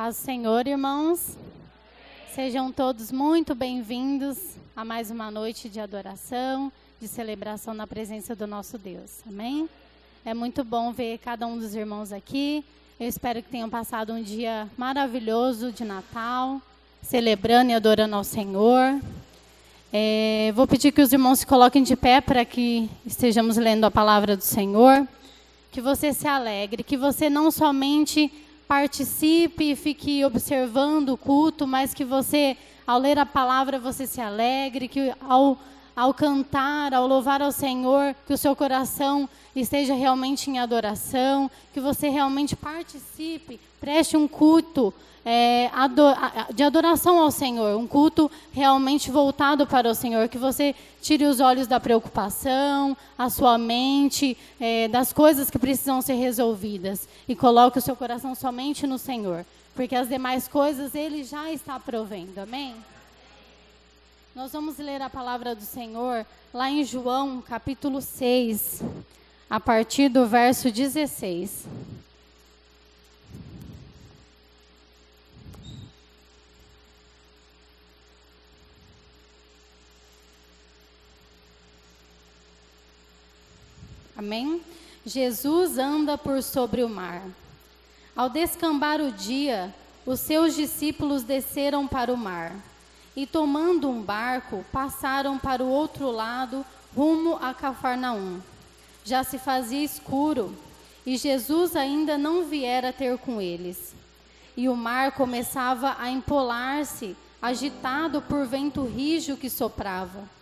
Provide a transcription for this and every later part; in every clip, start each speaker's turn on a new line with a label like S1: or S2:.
S1: Paz do Senhor, irmãos. Sejam todos muito bem-vindos a mais uma noite de adoração, de celebração na presença do nosso Deus. Amém? É muito bom ver cada um dos irmãos aqui. Eu espero que tenham passado um dia maravilhoso de Natal, celebrando e adorando ao Senhor. Vou pedir que os irmãos se coloquem de pé para que estejamos lendo a palavra do Senhor. Que você se alegre, que você não somente participe e fique observando o culto, mas que você, ao ler a palavra, você se alegre, que ao cantar, ao louvar ao Senhor, que o seu coração esteja realmente em adoração, que você realmente participe, preste um culto de adoração ao Senhor, um culto realmente voltado para o Senhor, que você tire os olhos da preocupação, a sua mente, das coisas que precisam ser resolvidas e coloque o seu coração somente no Senhor, porque as demais coisas Ele já está provendo, amém? Nós vamos ler a palavra do Senhor lá em João, capítulo 6, a partir do verso 16. Amém? Jesus anda por sobre o mar. Ao descambar o dia, os seus discípulos desceram para o mar e, tomando um barco, passaram para o outro lado, rumo a Cafarnaum. Já se fazia escuro e Jesus ainda não viera ter com eles. E o mar começava a empolar-se, agitado por vento rijo que soprava.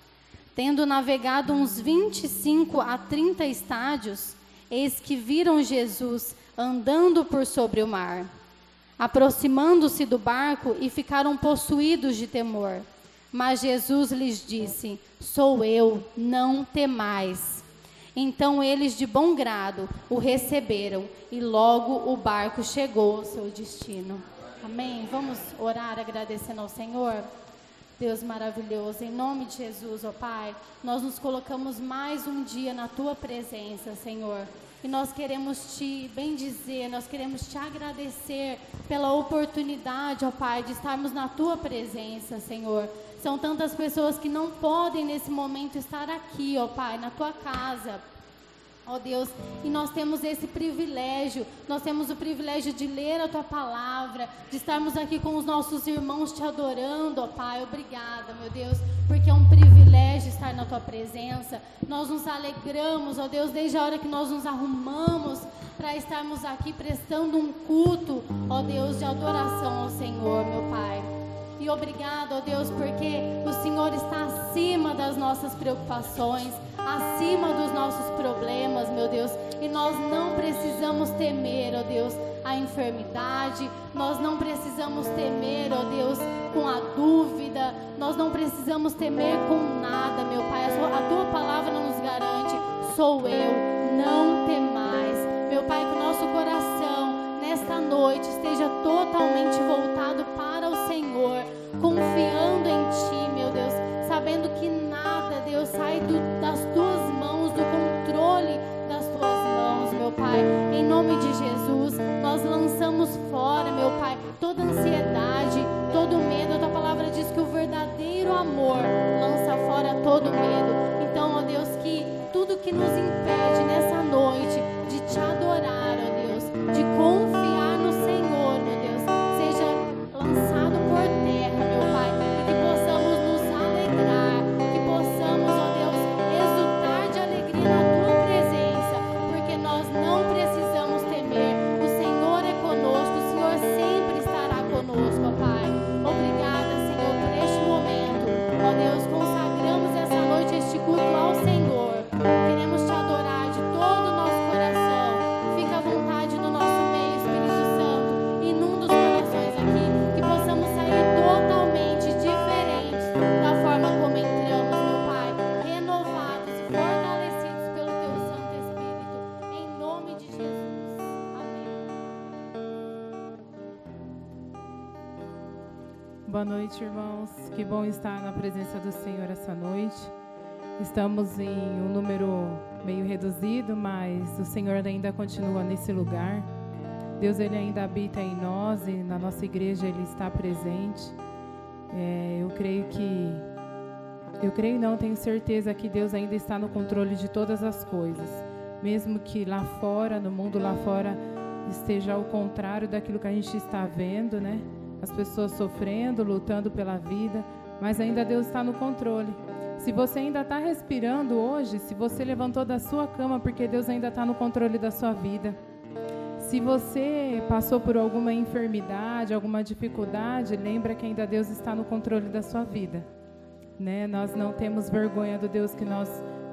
S1: Tendo navegado uns 25 a 30 estádios, eis que viram Jesus andando por sobre o mar. Aproximando-se do barco e ficaram possuídos de temor. Mas Jesus lhes disse: sou eu, não temais. Então eles de bom grado o receberam e logo o barco chegou ao seu destino. Amém? Vamos orar agradecendo ao Senhor? Deus maravilhoso, em nome de Jesus, ó Pai, nós nos colocamos mais um dia na Tua presença, Senhor. E nós queremos Te bendizer, nós queremos Te agradecer pela oportunidade, ó Pai, de estarmos na Tua presença, Senhor. São tantas pessoas que não podem nesse momento estar aqui, ó Pai, na Tua casa, ó Deus, e nós temos esse privilégio, nós temos o privilégio de ler a Tua palavra, de estarmos aqui com os nossos irmãos Te adorando, ó Pai. Obrigada, meu Deus, porque é um privilégio estar na Tua presença. Nós nos alegramos, ó Deus, desde a hora que nós nos arrumamos para estarmos aqui prestando um culto, ó Deus, de adoração ao Senhor, meu Pai. E obrigado, ó Deus, porque o Senhor está acima das nossas preocupações, acima dos nossos problemas, meu Deus. E nós não precisamos temer, ó Deus, a enfermidade. Nós não precisamos temer, ó Deus, com a dúvida. Nós não precisamos temer com nada, meu Pai. A Tua palavra nos garante: sou eu, não temais. Meu Pai, que o nosso coração nesta noite esteja totalmente voltado para o Senhor, confiando em Ti, meu Deus, sabendo que nada, Deus, sai das Tuas mãos, do controle das Tuas mãos, meu Pai. Em nome de Jesus, nós lançamos fora, meu Pai, toda ansiedade, todo medo. A Tua palavra diz que o verdadeiro amor lança fora todo medo. Então, ó Deus, que tudo que nos impede nessa noite de Te adorar, ó Deus, de confiar no Senhor, meu Deus, seja lançado por terra, meu Pai, e que possamos nos alegrar, que possamos, ó Deus, exultar de alegria na Tua presença, porque nós não precisamos temer. O Senhor é conosco, o Senhor sempre estará conosco, ó Pai. Obrigada, Senhor, por este momento. Ó Deus, consagramos essa noite, este culto ao Senhor. Queremos Te adorar de todo o nosso coração. Fica à vontade no nosso meio, Espírito Santo. Inunda os corações aqui, que possamos sair totalmente diferentes da forma como entramos, meu Pai, renovados e fortalecidos pelo Teu Santo Espírito, em nome de Jesus. Amém.
S2: Boa noite, irmãos. Que bom estar na presença do Senhor essa noite. Estamos em um número meio reduzido, mas o Senhor ainda continua nesse lugar. Deus, Ele ainda habita em nós e na nossa igreja Ele está presente. Tenho certeza que Deus ainda está no controle de todas as coisas. Mesmo que lá fora, no mundo lá fora, esteja ao contrário daquilo que a gente está vendo, né? As pessoas sofrendo, lutando pela vida, mas ainda Deus está no controle. Se você ainda está respirando hoje, se você levantou da sua cama, porque Deus ainda está no controle da sua vida. Se você passou por alguma enfermidade, alguma dificuldade, lembra que ainda Deus está no controle da sua vida, né? Nós não temos vergonha do Deus que nós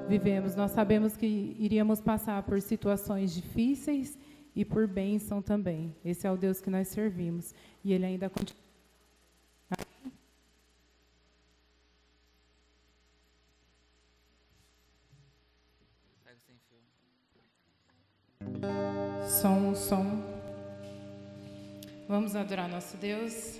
S2: vivemos. Nós sabemos que iríamos passar por situações difíceis e por bênção também. Esse é o Deus que nós servimos. E Ele ainda continua. Som. Vamos adorar nosso Deus.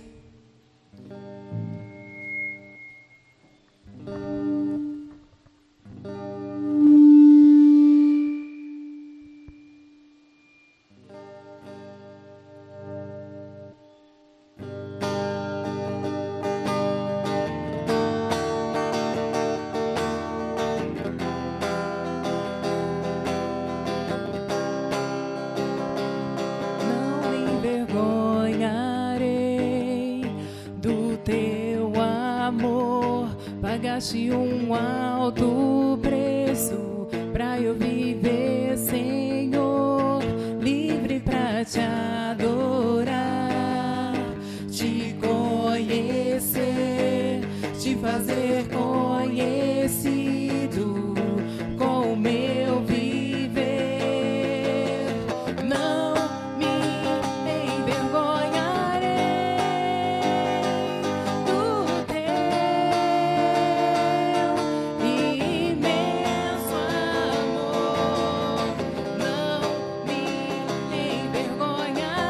S3: Pagaste um alto preço pra eu viver, Senhor, livre pra te adorar, te conhecer, te fazer conhecido com o meu viver. Não me envergonharei do imenso amor. Não me envergonharei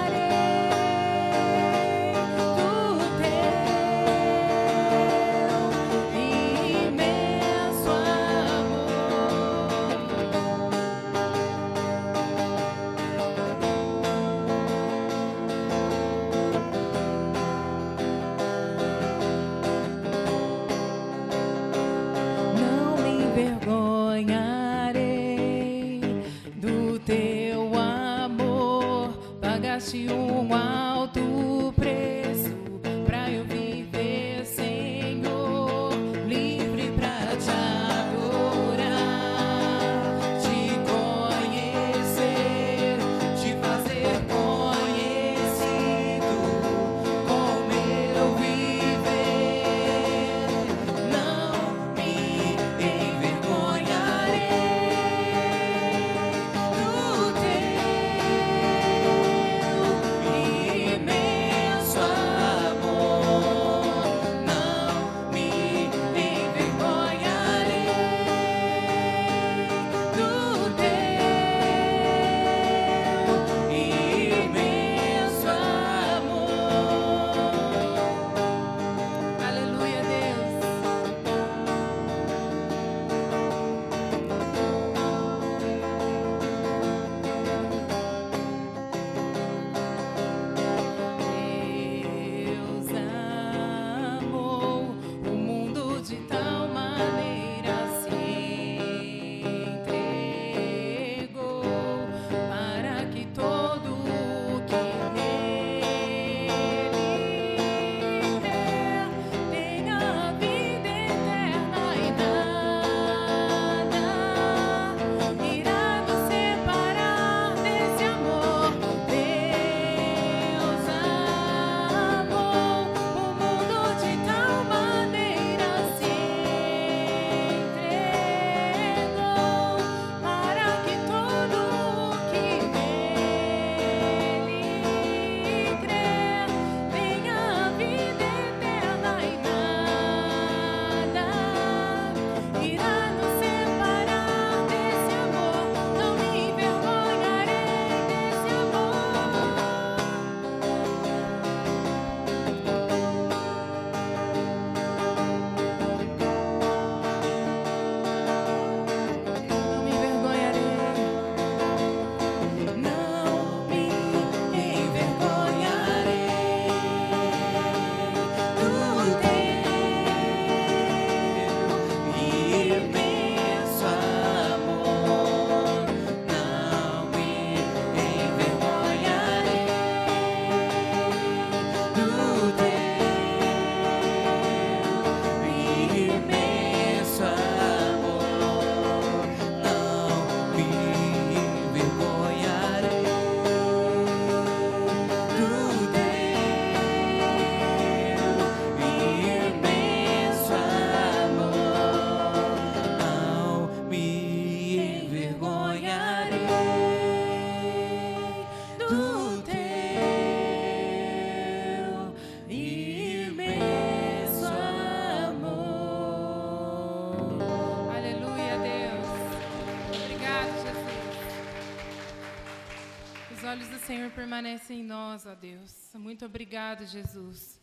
S2: olhos do Senhor permanecem em nós, ó Deus. Muito obrigado, Jesus,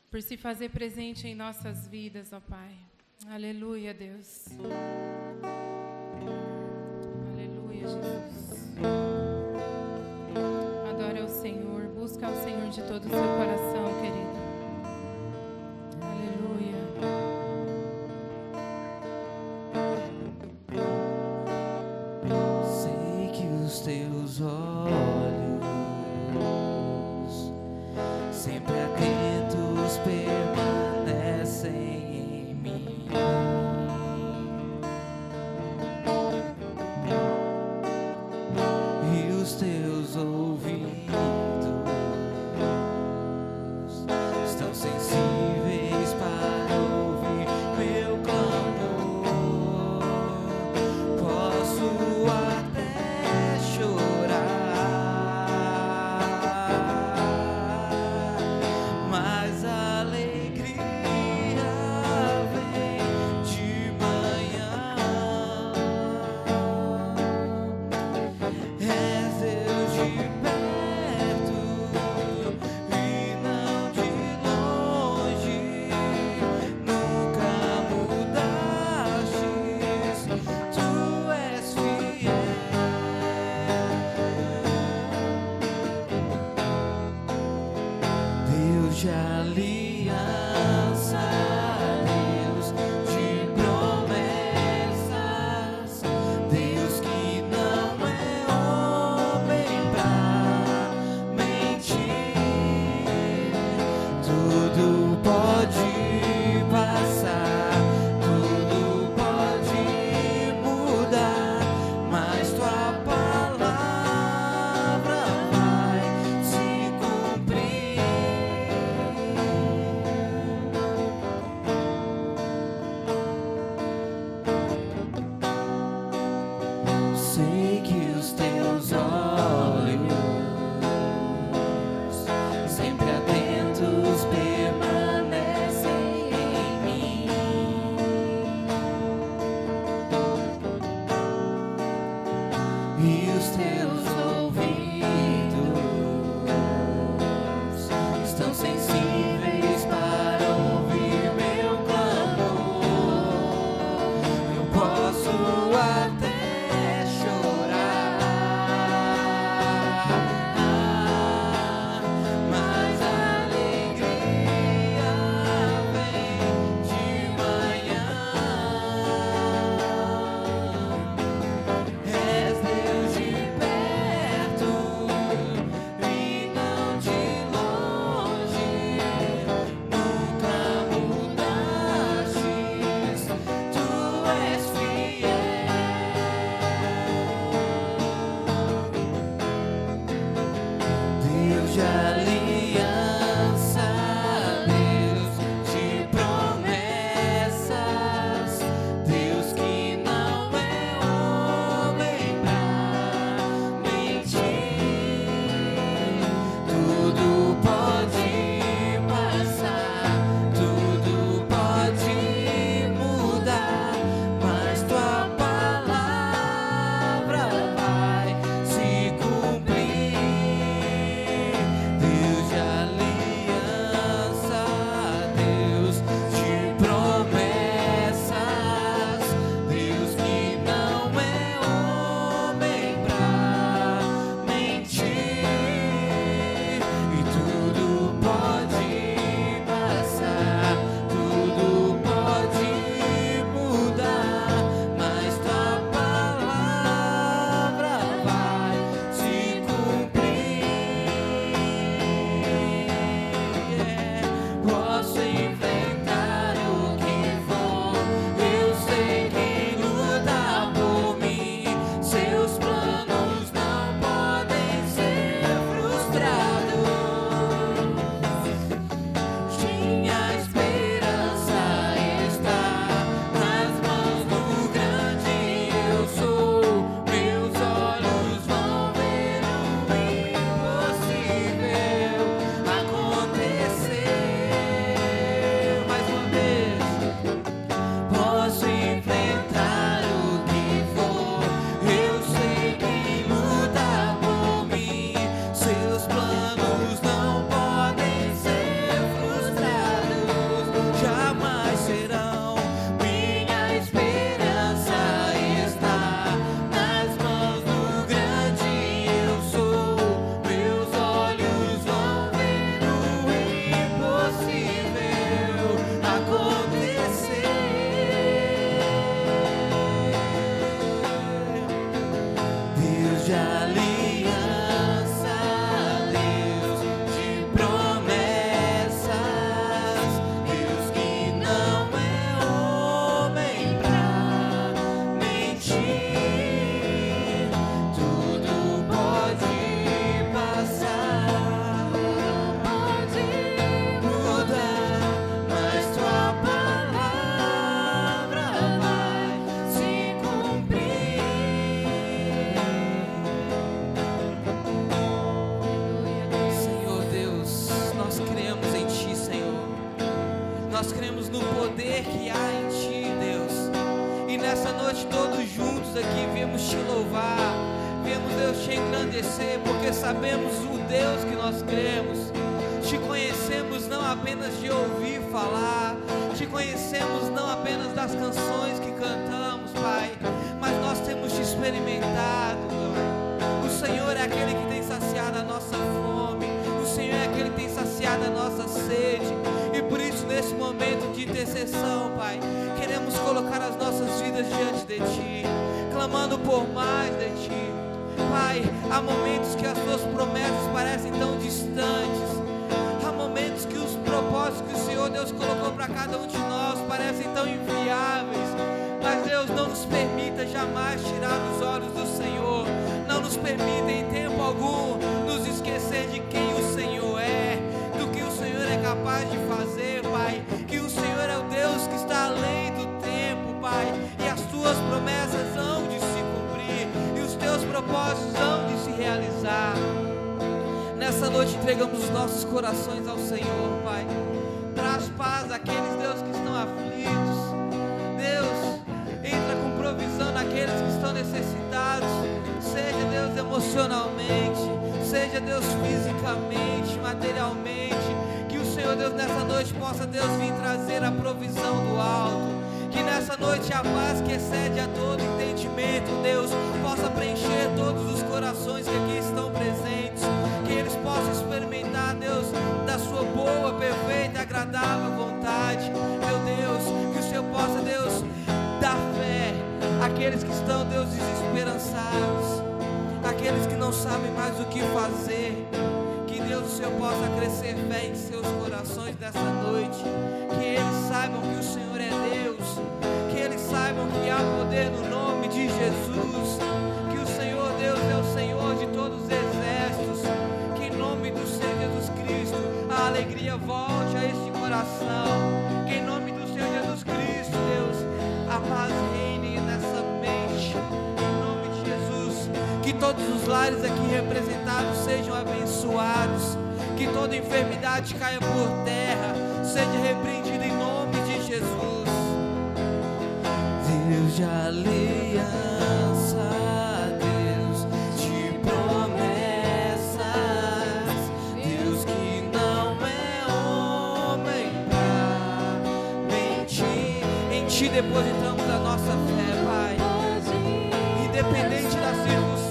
S2: por se fazer presente em nossas vidas, ó Pai. Aleluia, Deus. Aleluia, Jesus. Adore ao Senhor, busca ao Senhor de todo o seu coração, querido. Aleluia.
S3: Sei que os teus olhos sempre atentos permanecem em mim. E os teus ouvidos estão sensíveis para ouvir meu clamor. Posso até chorar, mas a alegria vem de manhã. És Deus de perto e não de longe, nunca mudastes, tu és fiel. Deus de aliança, Deus de promessas, Deus que não é homem pra mentir. Tudo pode passar, tudo pode mudar, mas tua palavra vai se cumprir. Sei que os teus olhos sempre atentos permanecem em mim. E os teus ouvidos estão sensíveis para ouvir meu clamor. Eu posso até chorar, mas a alegria vem de manhã. És Deus de perto
S4: todos juntos aqui viemos te louvar, viemos, Deus, te engrandecer, porque sabemos o Deus que nós cremos. Te conhecemos não apenas de ouvir falar, te conhecemos não apenas das canções que cantamos, Pai, mas nós temos te experimentado, Pai. O Senhor é aquele que tem saciado a nossa fome, o Senhor é aquele que tem saciado a nossa sede, e por isso nesse momento de intercessão, Pai, queremos colocar as nossas vidas diante de Ti, clamando por mais de Ti. Pai, há momentos que as Tuas promessas parecem tão distantes, há momentos que os propósitos que o Senhor Deus colocou para cada um de nós parecem tão inviáveis, mas Deus, não nos permita jamais tirar os olhos do Senhor, não nos permita em tempo algum nos esquecer de quem o Senhor é, do que o Senhor é capaz de fazer, Pai, que o Senhor é o Deus que está além do tempo, Pai, e as Tuas promessas hão de se cumprir, e os Teus propósitos hão de se realizar. Nessa noite entregamos os nossos corações ao Senhor, Pai. Traz paz àqueles, Deus, que estão aflitos. Deus, entra com provisão naqueles que estão necessitados. Seja, Deus, emocionalmente, seja, Deus, fisicamente, materialmente. Que o Senhor, Deus, nessa noite possa, Deus, vir trazer a provisão do alto. Que nessa noite a paz que excede a todo entendimento, Deus, possa preencher todos os corações que aqui estão presentes. Que eles possam experimentar, Deus, da sua boa, perfeita e agradável vontade. Meu Deus, que o Senhor possa, Deus, dar fé àqueles que estão, Deus, desesperançados, àqueles que não sabem mais o que fazer. Que Deus, o Senhor possa crescer fé em seus corações nessa noite. Que eles saibam que o Senhor é Deus, que eles saibam que há poder no nome de Jesus, que o Senhor, Deus, é o Senhor de todos os exércitos. Que em nome do Senhor Jesus Cristo a alegria volte a este coração. Que em nome do Senhor Jesus Cristo, Deus, a paz reine nessa mente. Em nome de Jesus, que todos os lares aqui representados sejam abençoados, que toda enfermidade caia por terra, seja repreendida em nome de Jesus. Deus de aliança, Deus de promessas, Deus que não é homem pra mentir. Em Ti depositamos a nossa fé, Pai, independente das circunstâncias.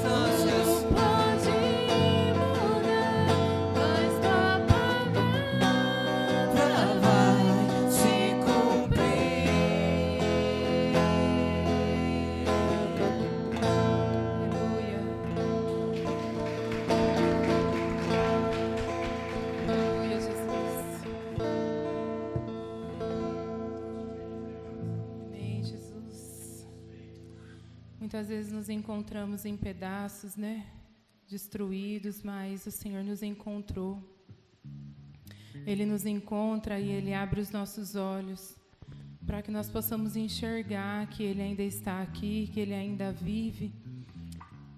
S2: Muitas vezes nos encontramos em pedaços, né? Destruídos, mas o Senhor nos encontrou. Ele nos encontra e Ele abre os nossos olhos para que nós possamos enxergar que Ele ainda está aqui, que Ele ainda vive.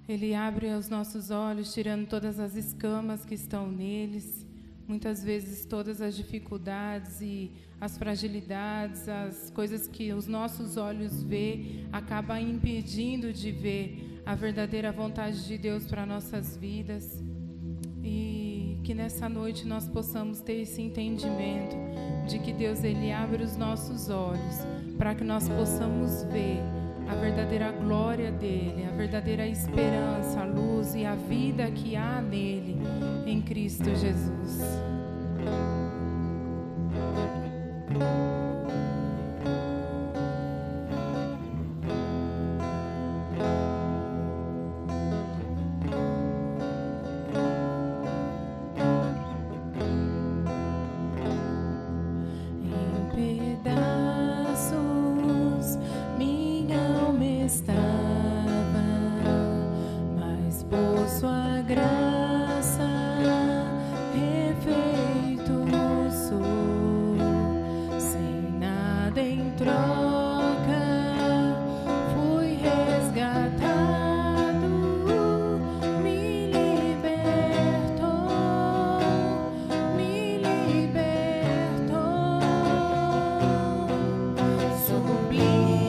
S2: Ele abre os nossos olhos, tirando todas as escamas que estão neles. Muitas vezes todas as dificuldades e as fragilidades, as coisas que os nossos olhos vê, acabam impedindo de ver a verdadeira vontade de Deus para nossas vidas. E que nessa noite nós possamos ter esse entendimento de que Deus, Ele abre os nossos olhos para que nós possamos ver a verdadeira glória dEle, a verdadeira esperança, a luz e a vida que há nele, em Cristo Jesus.
S3: Sublime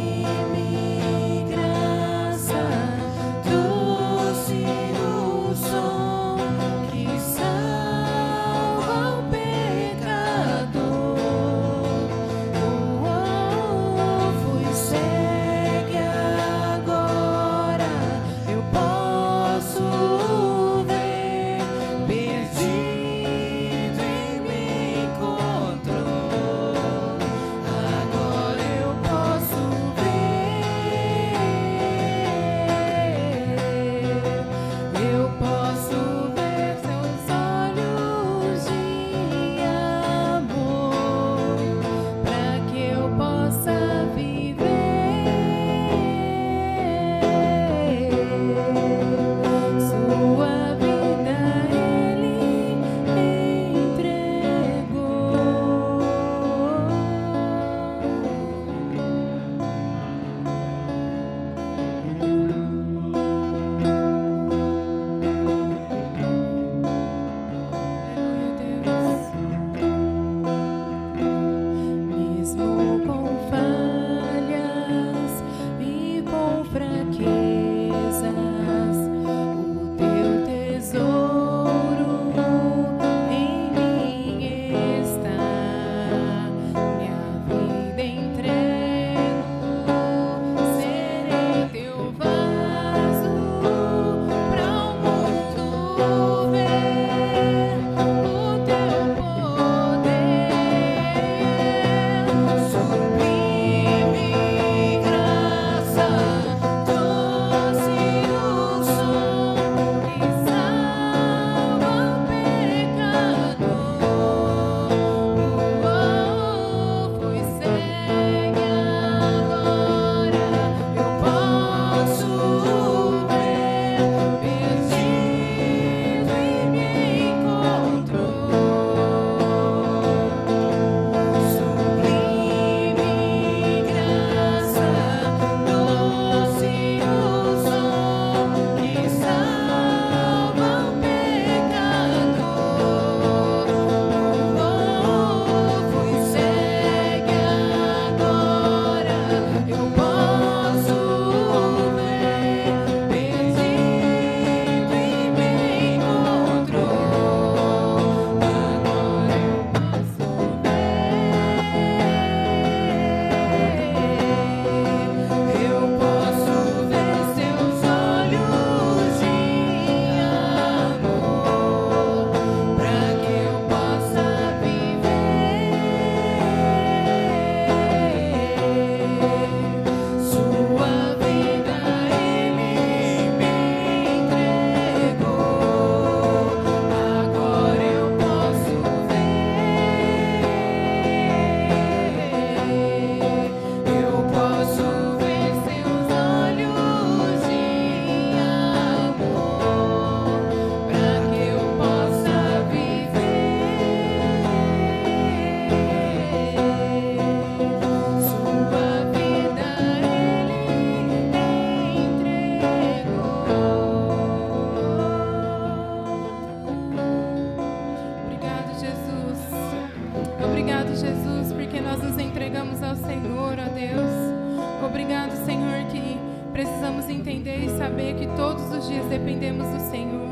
S2: precisamos entender e saber que todos os dias dependemos do Senhor.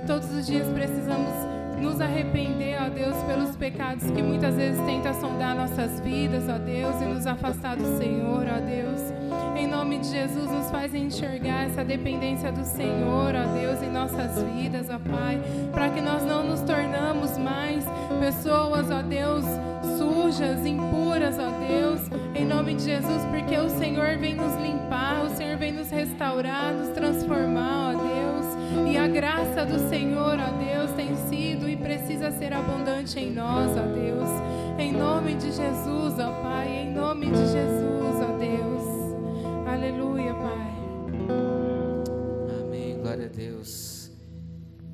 S2: Todos os dias precisamos nos arrepender, ó Deus, pelos pecados que muitas vezes tentam sondar nossas vidas, ó Deus, e nos afastar do Senhor, ó Deus. Em nome de Jesus, nos faz enxergar essa dependência do Senhor, ó Deus, em nossas vidas, ó Pai, para que nós não nos tornamos mais pessoas, ó Deus, sujas, impuras, ó Deus, em nome de Jesus, porque o Senhor vem nos limpar, o Senhor vem nos restaurar, nos transformar, ó Deus, e a graça do Senhor, ó Deus, tem sido e precisa ser abundante em nós, ó Deus, em nome de Jesus, ó Pai, em nome de Jesus, ó Deus. Aleluia, Pai.
S4: Amém, glória a Deus.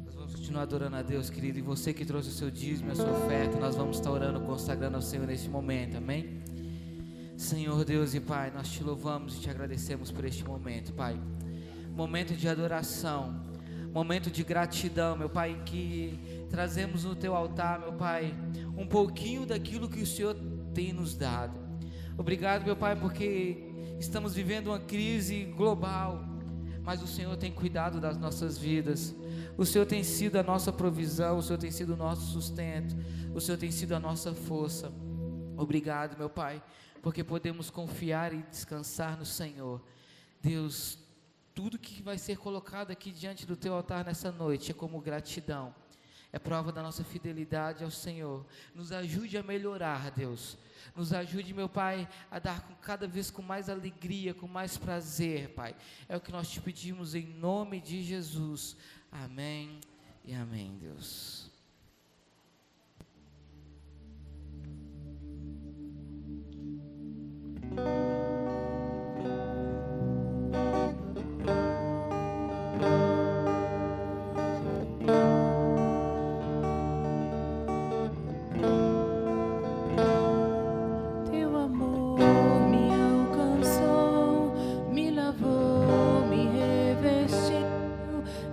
S4: Nós vamos continuar adorando a Deus, querido. E você que trouxe o seu dízimo e a sua oferta, nós vamos estar orando, consagrando ao Senhor neste momento, amém? Senhor Deus e Pai, nós te louvamos e te agradecemos por este momento, Pai. Momento de adoração, momento de gratidão, meu Pai, que trazemos no teu altar, meu Pai, um pouquinho daquilo que o Senhor tem nos dado. Obrigado, meu Pai, porque estamos vivendo uma crise global, mas o Senhor tem cuidado das nossas vidas. O Senhor tem sido a nossa provisão, o Senhor tem sido o nosso sustento, o Senhor tem sido a nossa força. Obrigado, meu Pai, porque podemos confiar e descansar no Senhor. Deus, tudo que vai ser colocado aqui diante do teu altar nessa noite é como gratidão, é prova da nossa fidelidade ao Senhor. Nos ajude a melhorar, Deus. Nos ajude, meu Pai, a dar cada vez com mais alegria, com mais prazer, Pai. É o que nós te pedimos em nome de Jesus. Amém e amém, Deus.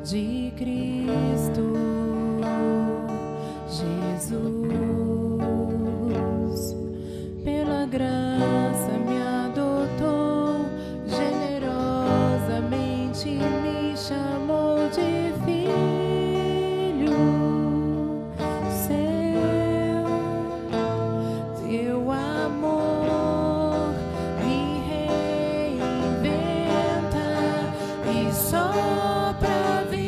S2: De Cristo Jesus, pela graça me adotou, generosamente me chamou de filho seu. Teu amor me reinventa e só pra vida.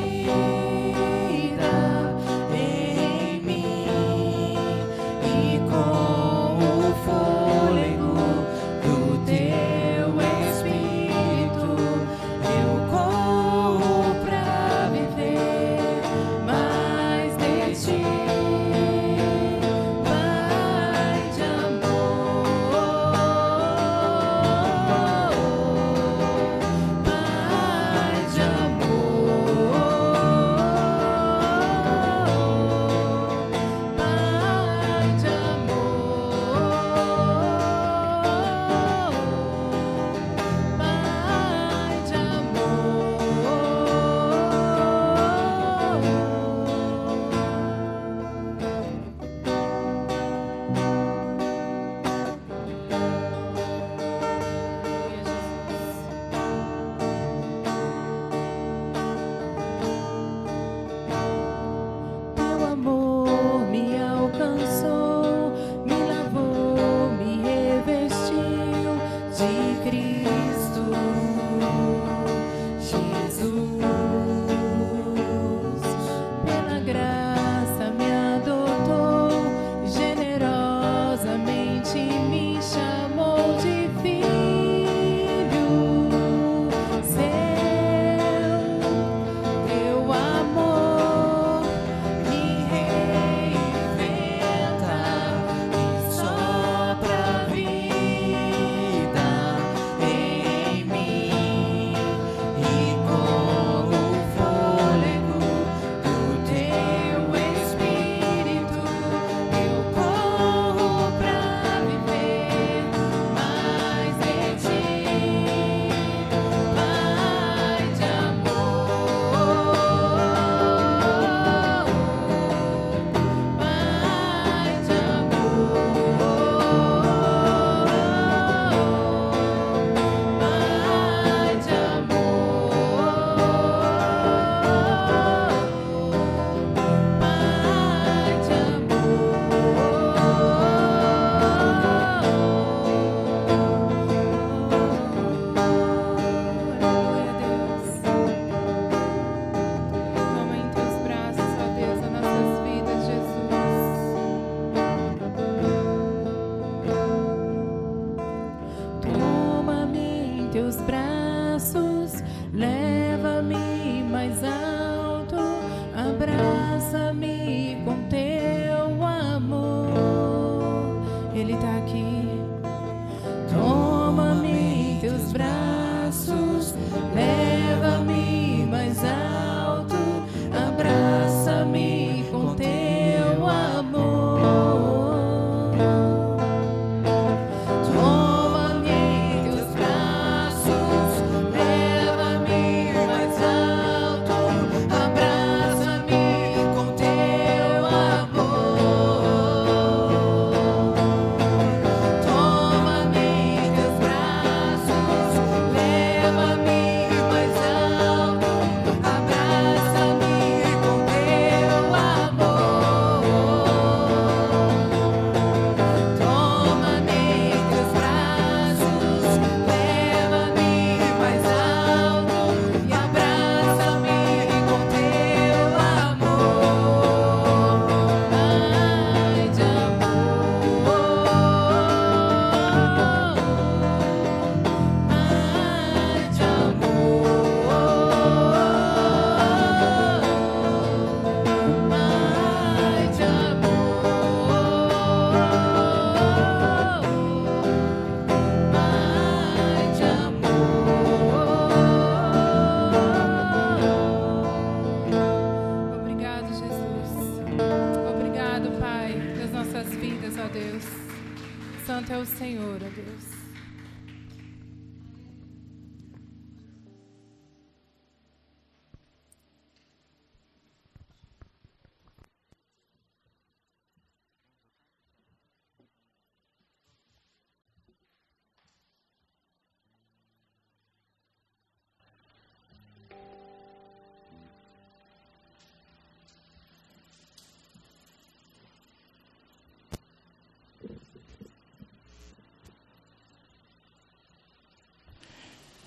S2: leva-me mais alto, abraça-me com teu amor. Ele está aqui. Toma-me em teus braços, leva-me mais alto, abraça-me com teu amor. Toma-me em teus braços, leva-me mais alto, abraça-me com teu amor. Toma-me em teus braços, leva-me mais alto, abraça-me com teu amor. Toma-me em teus braços, leva-me mais alto e abraça-me com teu amor. Ai de amor, ai de Obrigado, Jesus. Obrigado, Pai, das nossas vidas, ó Deus. Santo é o Senhor, ó Deus.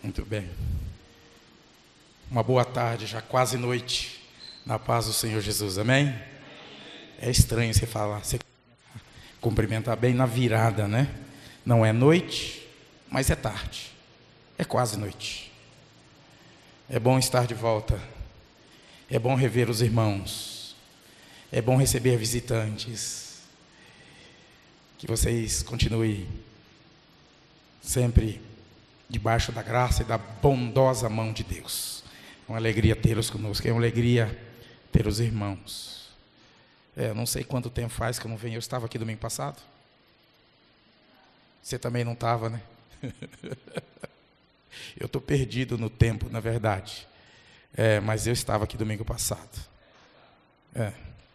S5: Muito bem. Uma boa tarde, já quase noite, na paz do Senhor Jesus, amém? É estranho você falar, você cumprimentar bem na virada, né? Não é noite, mas é tarde, é quase noite. É bom estar de volta, é bom rever os irmãos, é bom receber visitantes. Que vocês continuem sempre debaixo da graça e da bondosa mão de Deus. É uma alegria tê-los conosco, é uma alegria ter os irmãos. Não sei quanto tempo faz que eu não venho. Eu estava aqui domingo passado? Você também não estava, né? Eu estou perdido no tempo, na verdade. Mas eu estava aqui domingo passado.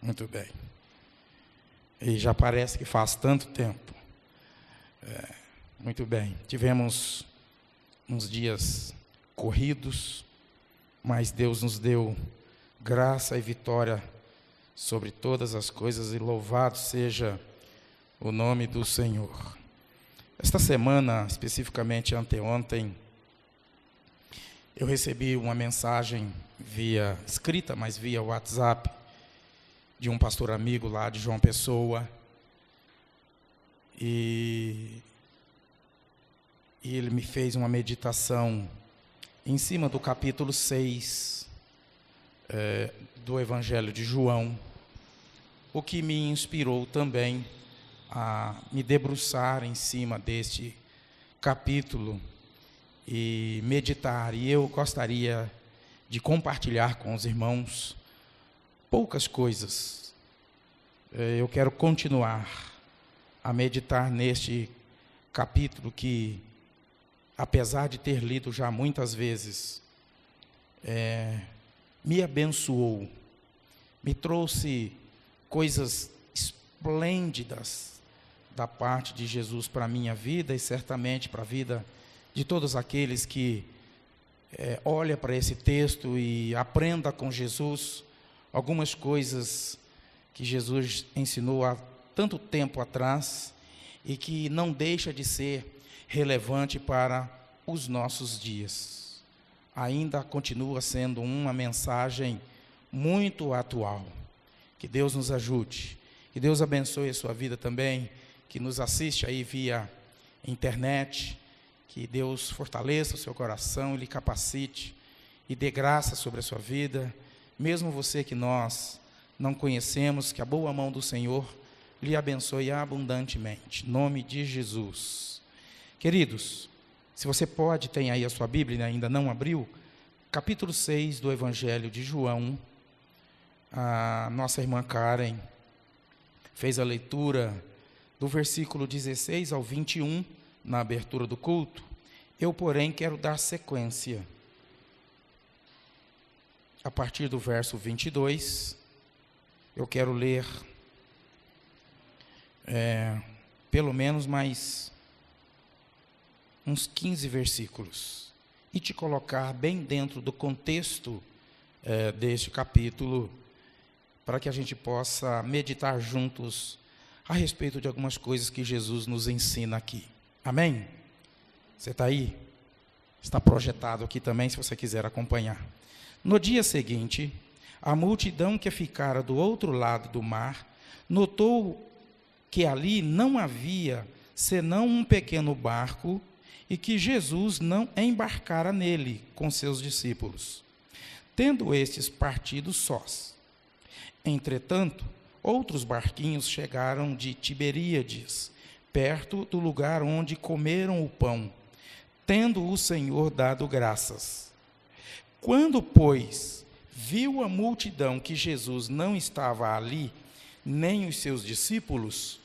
S5: Muito bem. E já parece que faz tanto tempo. Muito bem. Tivemos uns dias corridos, mas Deus nos deu graça e vitória sobre todas as coisas, e louvado seja o nome do Senhor. Esta semana, especificamente anteontem, eu recebi uma mensagem via escrita, mas via WhatsApp, de um pastor amigo lá de João Pessoa, e ele me fez uma meditação em cima do capítulo 6 do Evangelho de João, o que me inspirou também a me debruçar em cima deste capítulo e meditar. E eu gostaria de compartilhar com os irmãos poucas coisas. Eu quero continuar a meditar neste capítulo que, apesar de ter lido já muitas vezes, me abençoou, me trouxe coisas esplêndidas da parte de Jesus para a minha vida e certamente para a vida de todos aqueles que olham para esse texto e aprenda com Jesus algumas coisas que Jesus ensinou há tanto tempo atrás e que não deixa de ser relevante para os nossos dias. Ainda continua sendo uma mensagem muito atual. Que Deus nos ajude, que Deus abençoe a sua vida também, que nos assiste aí via internet, que Deus fortaleça o seu coração e lhe capacite, e dê graça sobre a sua vida, mesmo você que nós não conhecemos, que a boa mão do Senhor lhe abençoe abundantemente. Em nome de Jesus. Queridos, se você pode, tem aí a sua Bíblia e ainda não abriu, capítulo 6 do Evangelho de João. A nossa irmã Karen fez a leitura do versículo 16 ao 21 na abertura do culto. Eu, porém, quero dar sequência. A partir do verso 22, eu quero ler pelo menos mais uns 15 versículos e te colocar bem dentro do contexto deste capítulo, para que a gente possa meditar juntos a respeito de algumas coisas que Jesus nos ensina aqui. Amém? Você está aí? Está projetado aqui também, se você quiser acompanhar. No dia seguinte, a multidão que ficara do outro lado do mar notou que ali não havia senão um pequeno barco e que Jesus não embarcara nele com seus discípulos, tendo estes partido sós. Entretanto, outros barquinhos chegaram de Tiberíades, perto do lugar onde comeram o pão, tendo o Senhor dado graças. Quando, pois, viu a multidão que Jesus não estava ali, nem os seus discípulos,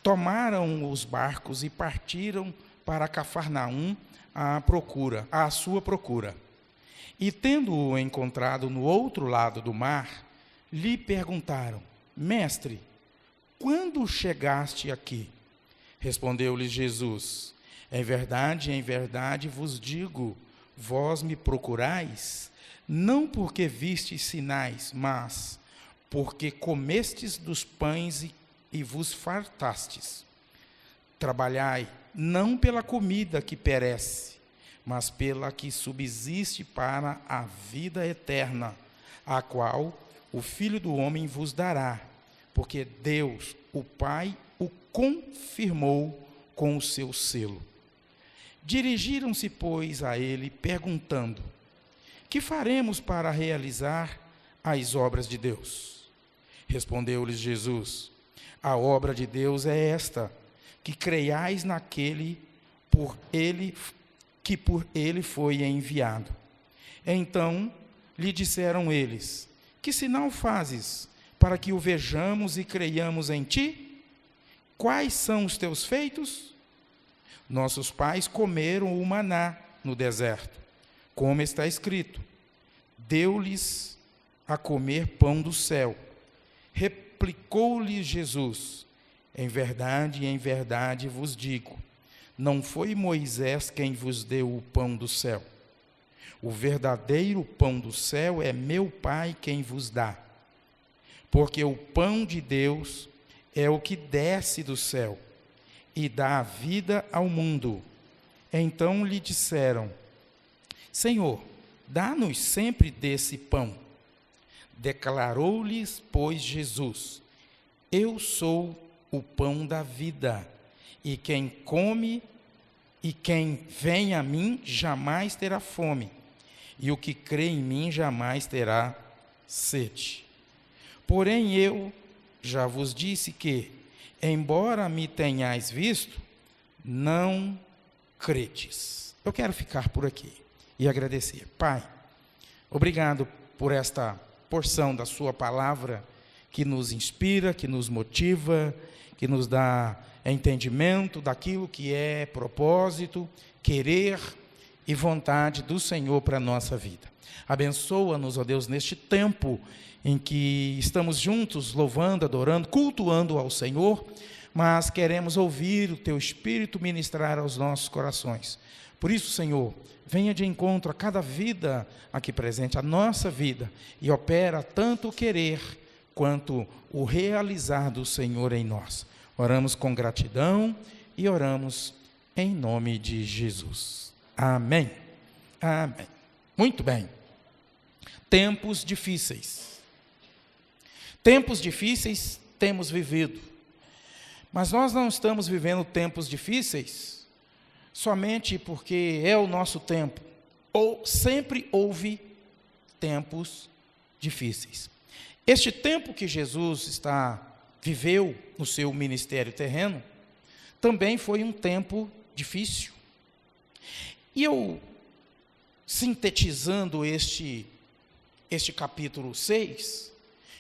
S5: tomaram os barcos e partiram para Cafarnaum à sua procura. E tendo-o encontrado no outro lado do mar, lhe perguntaram: Mestre, quando chegaste aqui? Respondeu-lhes Jesus: em verdade vos digo, vós me procurais, não porque vistes sinais, mas porque comestes dos pães e vos fartastes. Trabalhai, não pela comida que perece, mas pela que subsiste para a vida eterna, a qual o Filho do Homem vos dará, porque Deus, o Pai, o confirmou com o seu selo. Dirigiram-se, pois, a ele, perguntando: que faremos para realizar as obras de Deus? Respondeu-lhes Jesus: a obra de Deus é esta, que creiais naquele que por ele foi enviado. Então lhe disseram eles: que sinal fazes para que o vejamos e creiamos em ti? Quais são os teus feitos? Nossos pais comeram o maná no deserto, como está escrito: deu-lhes a comer pão do céu. Replicou-lhe Jesus: em verdade vos digo, não foi Moisés quem vos deu o pão do céu. O verdadeiro pão do céu é meu Pai quem vos dá. Porque o pão de Deus é o que desce do céu e dá a vida ao mundo. Então lhe disseram: Senhor, dá-nos sempre desse pão. Declarou-lhes, pois, Jesus: eu sou o pão da vida, e quem come e quem vem a mim jamais terá fome, e o que crê em mim jamais terá sede. Porém eu já vos disse que, embora me tenhais visto, não credes. Eu quero ficar por aqui e agradecer. Pai, obrigado por esta porção da sua palavra, que nos inspira, que nos motiva, que nos dá entendimento daquilo que é propósito, querer e vontade do Senhor para a nossa vida. Abençoa-nos, ó Deus, neste tempo em que estamos juntos, louvando, adorando, cultuando ao Senhor, mas queremos ouvir o Teu Espírito ministrar aos nossos corações. Por isso, Senhor, venha de encontro a cada vida aqui presente, a nossa vida, e opera tanto o querer quanto o realizar do Senhor em nós. Oramos com gratidão e oramos em nome de Jesus. Amém. Amém. Muito bem. Tempos difíceis. Tempos difíceis temos vivido. Mas nós não estamos vivendo tempos difíceis somente porque é o nosso tempo. Ou sempre houve tempos difíceis. Este tempo que Jesus viveu no seu ministério terreno, também foi um tempo difícil. E eu, sintetizando este capítulo 6,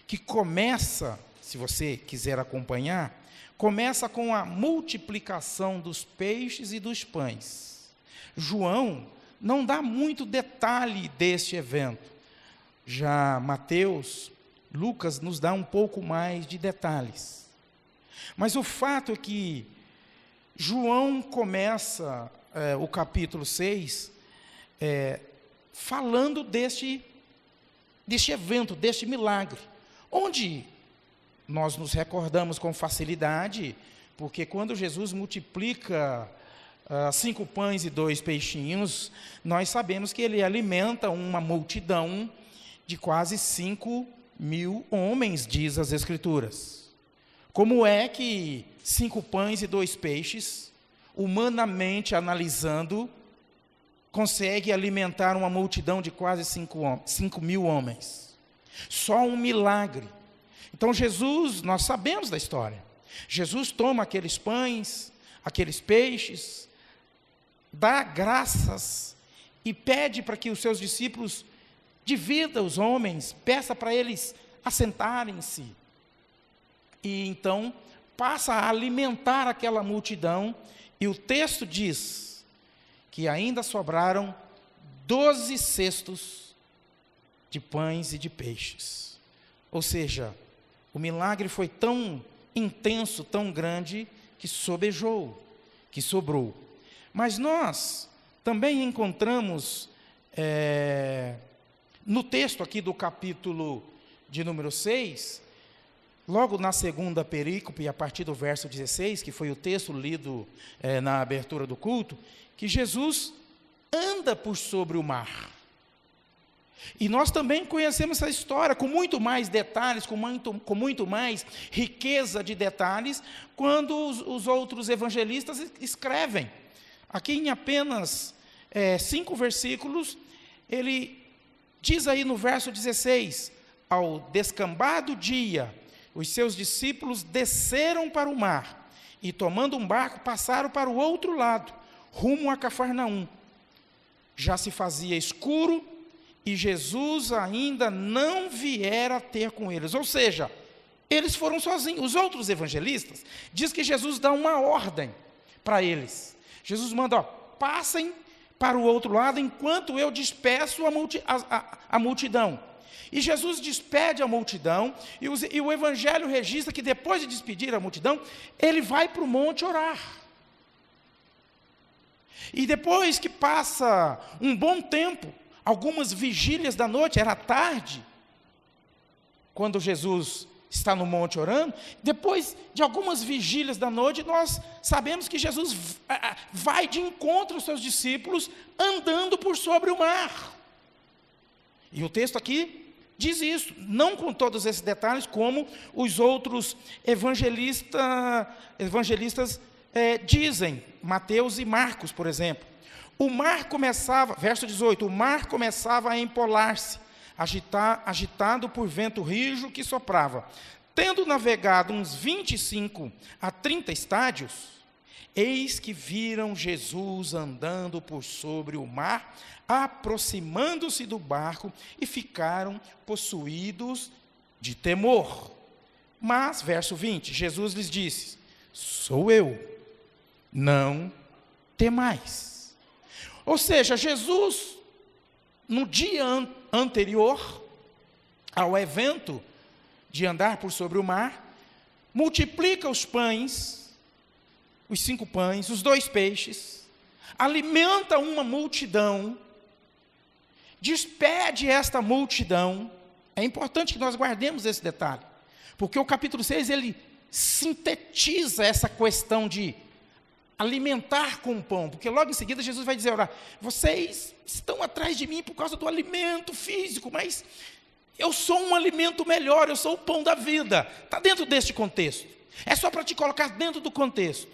S5: que começa, se você quiser acompanhar, começa com a multiplicação dos peixes e dos pães. João não dá muito detalhe deste evento. Já Mateus, Lucas nos dá um pouco mais de detalhes. Mas o fato é que João começa o capítulo 6 falando deste evento, deste milagre, onde nós nos recordamos com facilidade, porque quando Jesus multiplica 5 pães e 2 peixinhos, nós sabemos que ele alimenta uma multidão de quase 5.000 homens, diz as Escrituras. Como é que 5 pães e 2 peixes, humanamente analisando, consegue alimentar uma multidão de quase 5.000 homens? Só um milagre. Então Jesus, nós sabemos da história, Jesus toma aqueles pães, aqueles peixes, dá graças e pede para que os seus discípulos dividam os homens, peça para eles assentarem-se. E então passa a alimentar aquela multidão, e o texto diz que ainda sobraram 12 cestos de pães e de peixes. Ou seja, o milagre foi tão intenso, tão grande, que sobejou, que sobrou. Mas nós também encontramos, no texto aqui do capítulo de número 6, logo na segunda perícope, a partir do verso 16, que foi o texto lido na abertura do culto, que Jesus anda por sobre o mar. E nós também conhecemos essa história com muito mais detalhes, com muito mais riqueza de detalhes, quando os outros evangelistas escrevem. Aqui em apenas 5 versículos, ele diz aí no verso 16: ao descambar do dia, os seus discípulos desceram para o mar, e tomando um barco, passaram para o outro lado, rumo a Cafarnaum. Já se fazia escuro, e Jesus ainda não viera ter com eles. Ou seja, eles foram sozinhos. Os outros evangelistas diz que Jesus dá uma ordem para eles. Jesus manda, passem para o outro lado, enquanto eu despeço a multidão. E Jesus despede a multidão, e o Evangelho registra que depois de despedir a multidão, ele vai para o monte orar. E depois que passa um bom tempo, algumas vigílias da noite, era tarde, quando Jesus está no monte orando, depois de algumas vigílias da noite, nós sabemos que Jesus vai de encontro aos seus discípulos, andando por sobre o mar. E o texto aqui diz isso, não com todos esses detalhes, como os outros evangelistas dizem, Mateus e Marcos, por exemplo. O mar começava, verso 18, o mar começava a empolar-se, agitado por vento rijo que soprava. Tendo navegado uns 25 a 30 estádios, eis que viram Jesus andando por sobre o mar, aproximando-se do barco, e ficaram possuídos de temor. Mas, verso 20, Jesus lhes disse: sou eu, não temais. Ou seja, Jesus, no dia anterior ao evento de andar por sobre o mar, multiplica os pães, os 5 pães, os 2 peixes, alimenta uma multidão, despede esta multidão. É importante que nós guardemos esse detalhe, porque o capítulo 6, ele sintetiza essa questão de alimentar com o pão, porque logo em seguida Jesus vai dizer, vocês estão atrás de mim por causa do alimento físico, mas eu sou um alimento melhor, eu sou o pão da vida. Está dentro deste contexto, é só para te colocar dentro do contexto.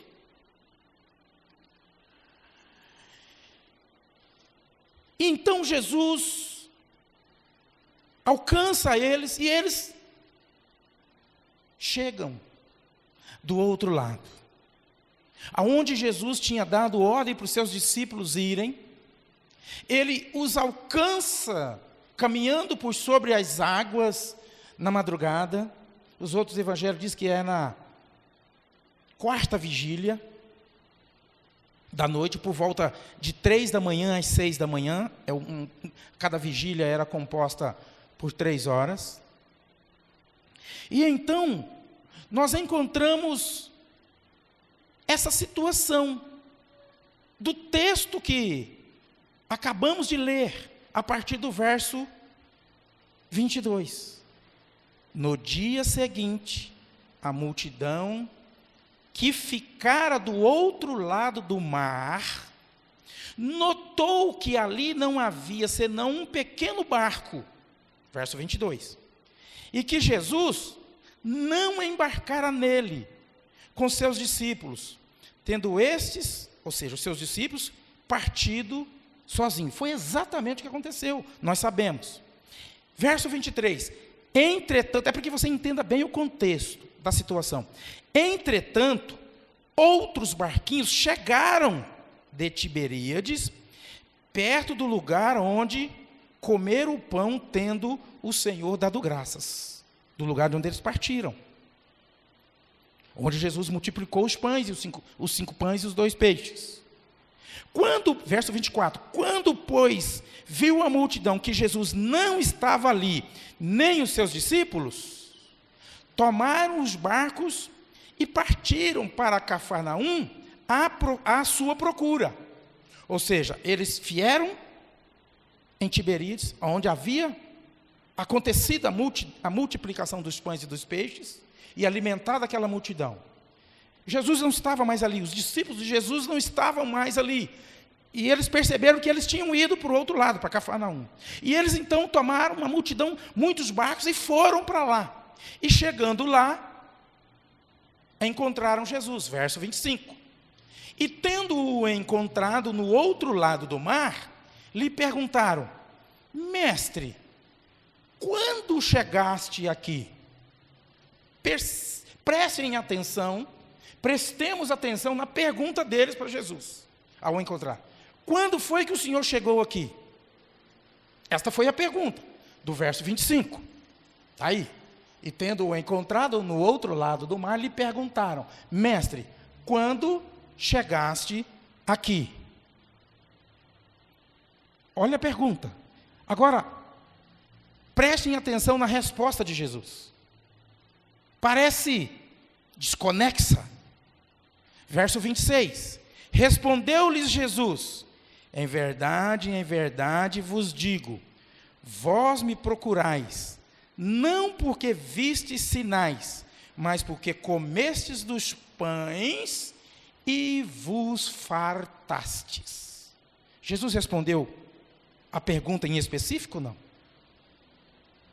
S5: Então Jesus alcança eles e eles chegam do outro lado. Aonde Jesus tinha dado ordem para os seus discípulos irem, ele os alcança caminhando por sobre as águas na madrugada. Os outros evangelhos dizem que é na quarta vigília da noite, por volta de 3 da manhã às 6 da manhã. Cada vigília era composta por 3 horas. E então, nós encontramos essa situação do texto que acabamos de ler, a partir do verso 22. No dia seguinte, a multidão que ficara do outro lado do mar, notou que ali não havia senão um pequeno barco, verso 22, e que Jesus não embarcara nele com seus discípulos, tendo estes, ou seja, os seus discípulos, partido sozinho. Foi exatamente o que aconteceu, nós sabemos. Verso 23, entretanto, é para que você entenda bem o contexto da situação. Entretanto, outros barquinhos chegaram de Tiberíades, perto do lugar onde comeram o pão, tendo o Senhor dado graças, do lugar de onde eles partiram, onde Jesus multiplicou os pães, os cinco pães e os 2 peixes. Verso 24, quando, pois, viu a multidão que Jesus não estava ali, nem os seus discípulos, tomaram os barcos e partiram para Cafarnaum à sua procura. Ou seja, eles vieram em Tiberíades, onde havia acontecido a multiplicação dos pães e dos peixes, e alimentado aquela multidão. Jesus não estava mais ali, os discípulos de Jesus não estavam mais ali. E eles perceberam que eles tinham ido para o outro lado, para Cafarnaum. E eles então tomaram uma multidão, muitos barcos, e foram para lá. E chegando lá, encontraram Jesus, verso 25. E tendo-o encontrado no outro lado do mar, lhe perguntaram: Mestre, quando chegaste aqui? Prestem atenção, prestemos atenção na pergunta deles para Jesus, ao encontrar. Quando foi que o Senhor chegou aqui? Esta foi a pergunta, do verso 25. Está aí. E tendo-o encontrado no outro lado do mar, lhe perguntaram: Mestre, quando chegaste aqui? Olha a pergunta. Agora, prestem atenção na resposta de Jesus. Parece desconexa. Verso 26. Respondeu-lhes Jesus: em verdade vos digo, vós me procurais, não porque vistes sinais, mas porque comestes dos pães e vos fartastes. Jesus respondeu a pergunta em específico? Não.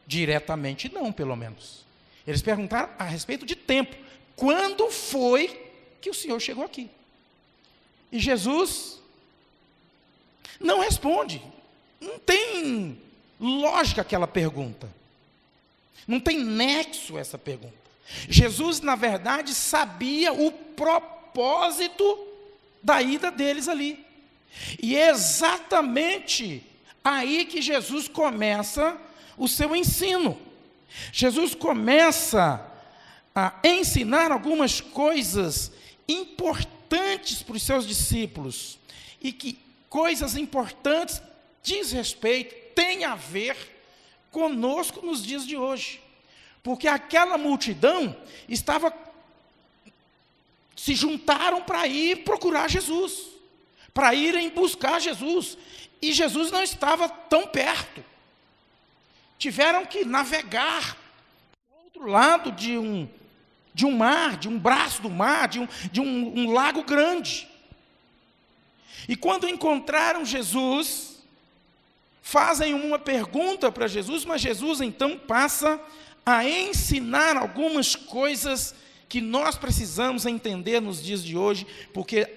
S5: Diretamente não, pelo menos. Eles perguntaram a respeito de tempo. Quando foi que o Senhor chegou aqui? E Jesus não responde. Não tem lógica aquela pergunta. Não tem nexo essa pergunta. Jesus, na verdade, sabia o propósito da ida deles ali. E é exatamente aí que Jesus começa o seu ensino. Jesus começa a ensinar algumas coisas importantes para os seus discípulos, e que coisas importantes diz respeito, tem a ver conosco nos dias de hoje, porque aquela multidão se juntaram para ir procurar Jesus, para irem buscar Jesus, e Jesus não estava tão perto, tiveram que navegar do outro lado de um mar, de um braço do mar, de um lago grande. E quando encontraram Jesus, fazem uma pergunta para Jesus, mas Jesus então passa a ensinar algumas coisas que nós precisamos entender nos dias de hoje, porque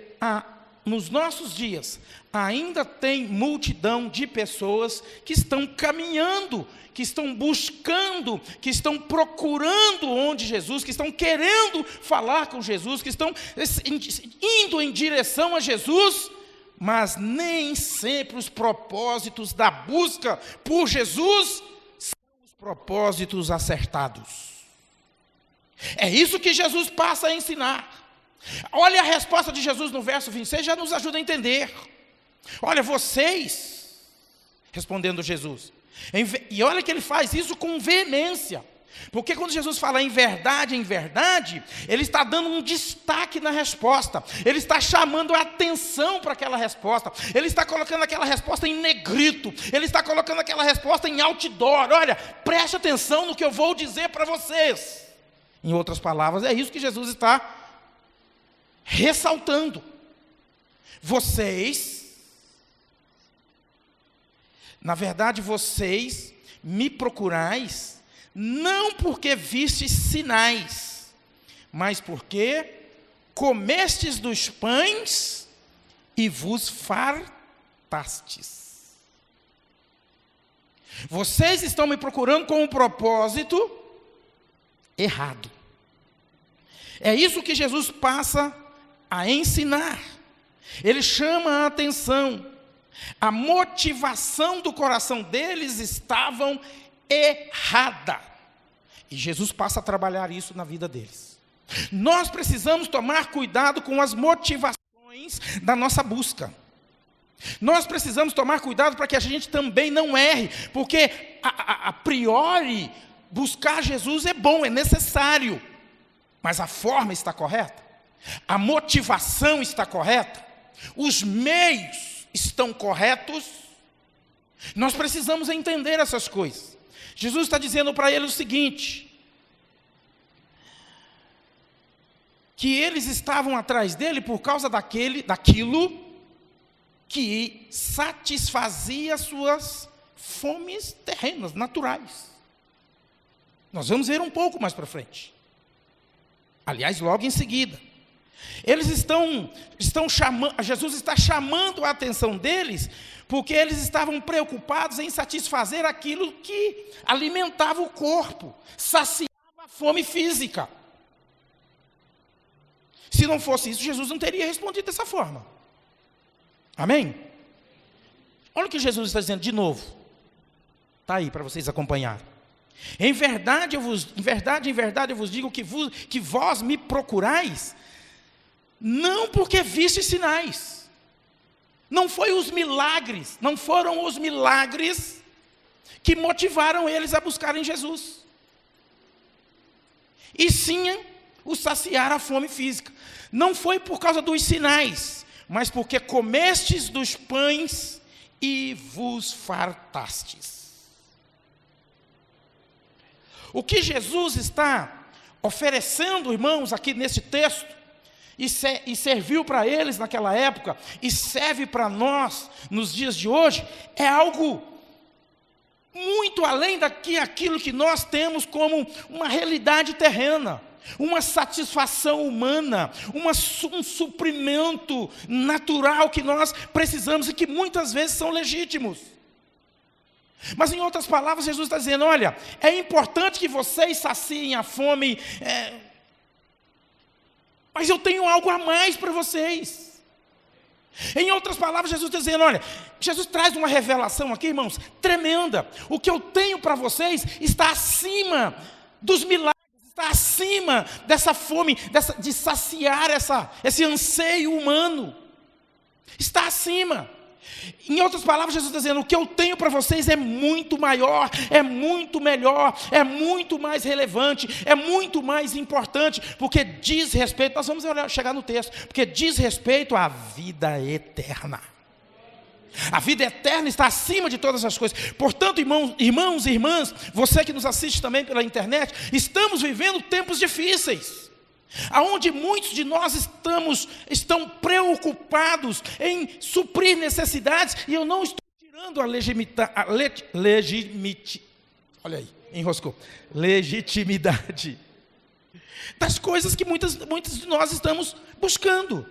S5: nos nossos dias, ainda tem multidão de pessoas que estão caminhando, que estão buscando, que estão procurando onde Jesus, que estão querendo falar com Jesus, que estão indo em direção a Jesus, mas nem sempre os propósitos da busca por Jesus são os propósitos acertados. É isso que Jesus passa a ensinar. Olha a resposta de Jesus no verso 26, já nos ajuda a entender. Olha, vocês, respondendo Jesus, e olha que ele faz isso com veemência, porque quando Jesus fala em verdade, ele está dando um destaque na resposta, ele está chamando a atenção para aquela resposta, ele está colocando aquela resposta em negrito, ele está colocando aquela resposta em outdoor. Olha, preste atenção no que eu vou dizer para vocês. Em outras palavras, é isso que Jesus está ressaltando. Vocês, na verdade, vocês me procurais, não porque vistes sinais, mas porque comestes dos pães e vos fartastes. Vocês estão me procurando com um propósito errado. É isso que Jesus passa a ensinar. Ele chama a atenção. A motivação do coração deles estava errada. E Jesus passa a trabalhar isso na vida deles. Nós precisamos tomar cuidado com as motivações da nossa busca. Nós precisamos tomar cuidado para que a gente também não erre, porque a priori buscar Jesus é bom, é necessário, mas a forma está correta? A motivação está correta? Os meios estão corretos? Nós precisamos entender essas coisas. Jesus está dizendo para eles o seguinte, que eles estavam atrás dele por causa daquilo que satisfazia suas fomes terrenas, naturais. Nós vamos ver um pouco mais para frente. Aliás, logo em seguida. Eles estão chamando, Jesus está chamando a atenção deles, porque eles estavam preocupados em satisfazer aquilo que alimentava o corpo, saciava a fome física. Se não fosse isso, Jesus não teria respondido dessa forma. Amém? Olha o que Jesus está dizendo de novo. Está aí para vocês acompanharem. Em verdade, eu vos digo que vós me procurais, não porque vistes sinais. Não foram os milagres que motivaram eles a buscarem Jesus. E sim, o saciar a fome física. Não foi por causa dos sinais, mas porque comestes dos pães e vos fartastes. O que Jesus está oferecendo, irmãos, aqui nesse texto, e serviu para eles naquela época, e serve para nós nos dias de hoje, é algo muito além daquilo que nós temos como uma realidade terrena, uma satisfação humana, um suprimento natural que nós precisamos e que muitas vezes são legítimos. Mas em outras palavras, Jesus está dizendo, olha, é importante que vocês saciem a fome, mas eu tenho algo a mais para vocês. Em outras palavras, Jesus está dizendo, olha, Jesus traz uma revelação aqui, irmãos, tremenda. O que eu tenho para vocês está acima dos milagres, está acima dessa fome, de saciar esse anseio humano. Está acima. Em outras palavras, Jesus está dizendo, o que eu tenho para vocês é muito maior, é muito melhor, é muito mais relevante, é muito mais importante, porque diz respeito, nós vamos chegar no texto, porque diz respeito à vida eterna. A vida eterna está acima de todas as coisas. Portanto, irmãos e irmãs, você que nos assiste também pela internet, estamos vivendo tempos difíceis, aonde muitos de nós estão preocupados em suprir necessidades, e eu não estou tirando olha aí, enroscou, legitimidade das coisas que muitos de nós estamos buscando.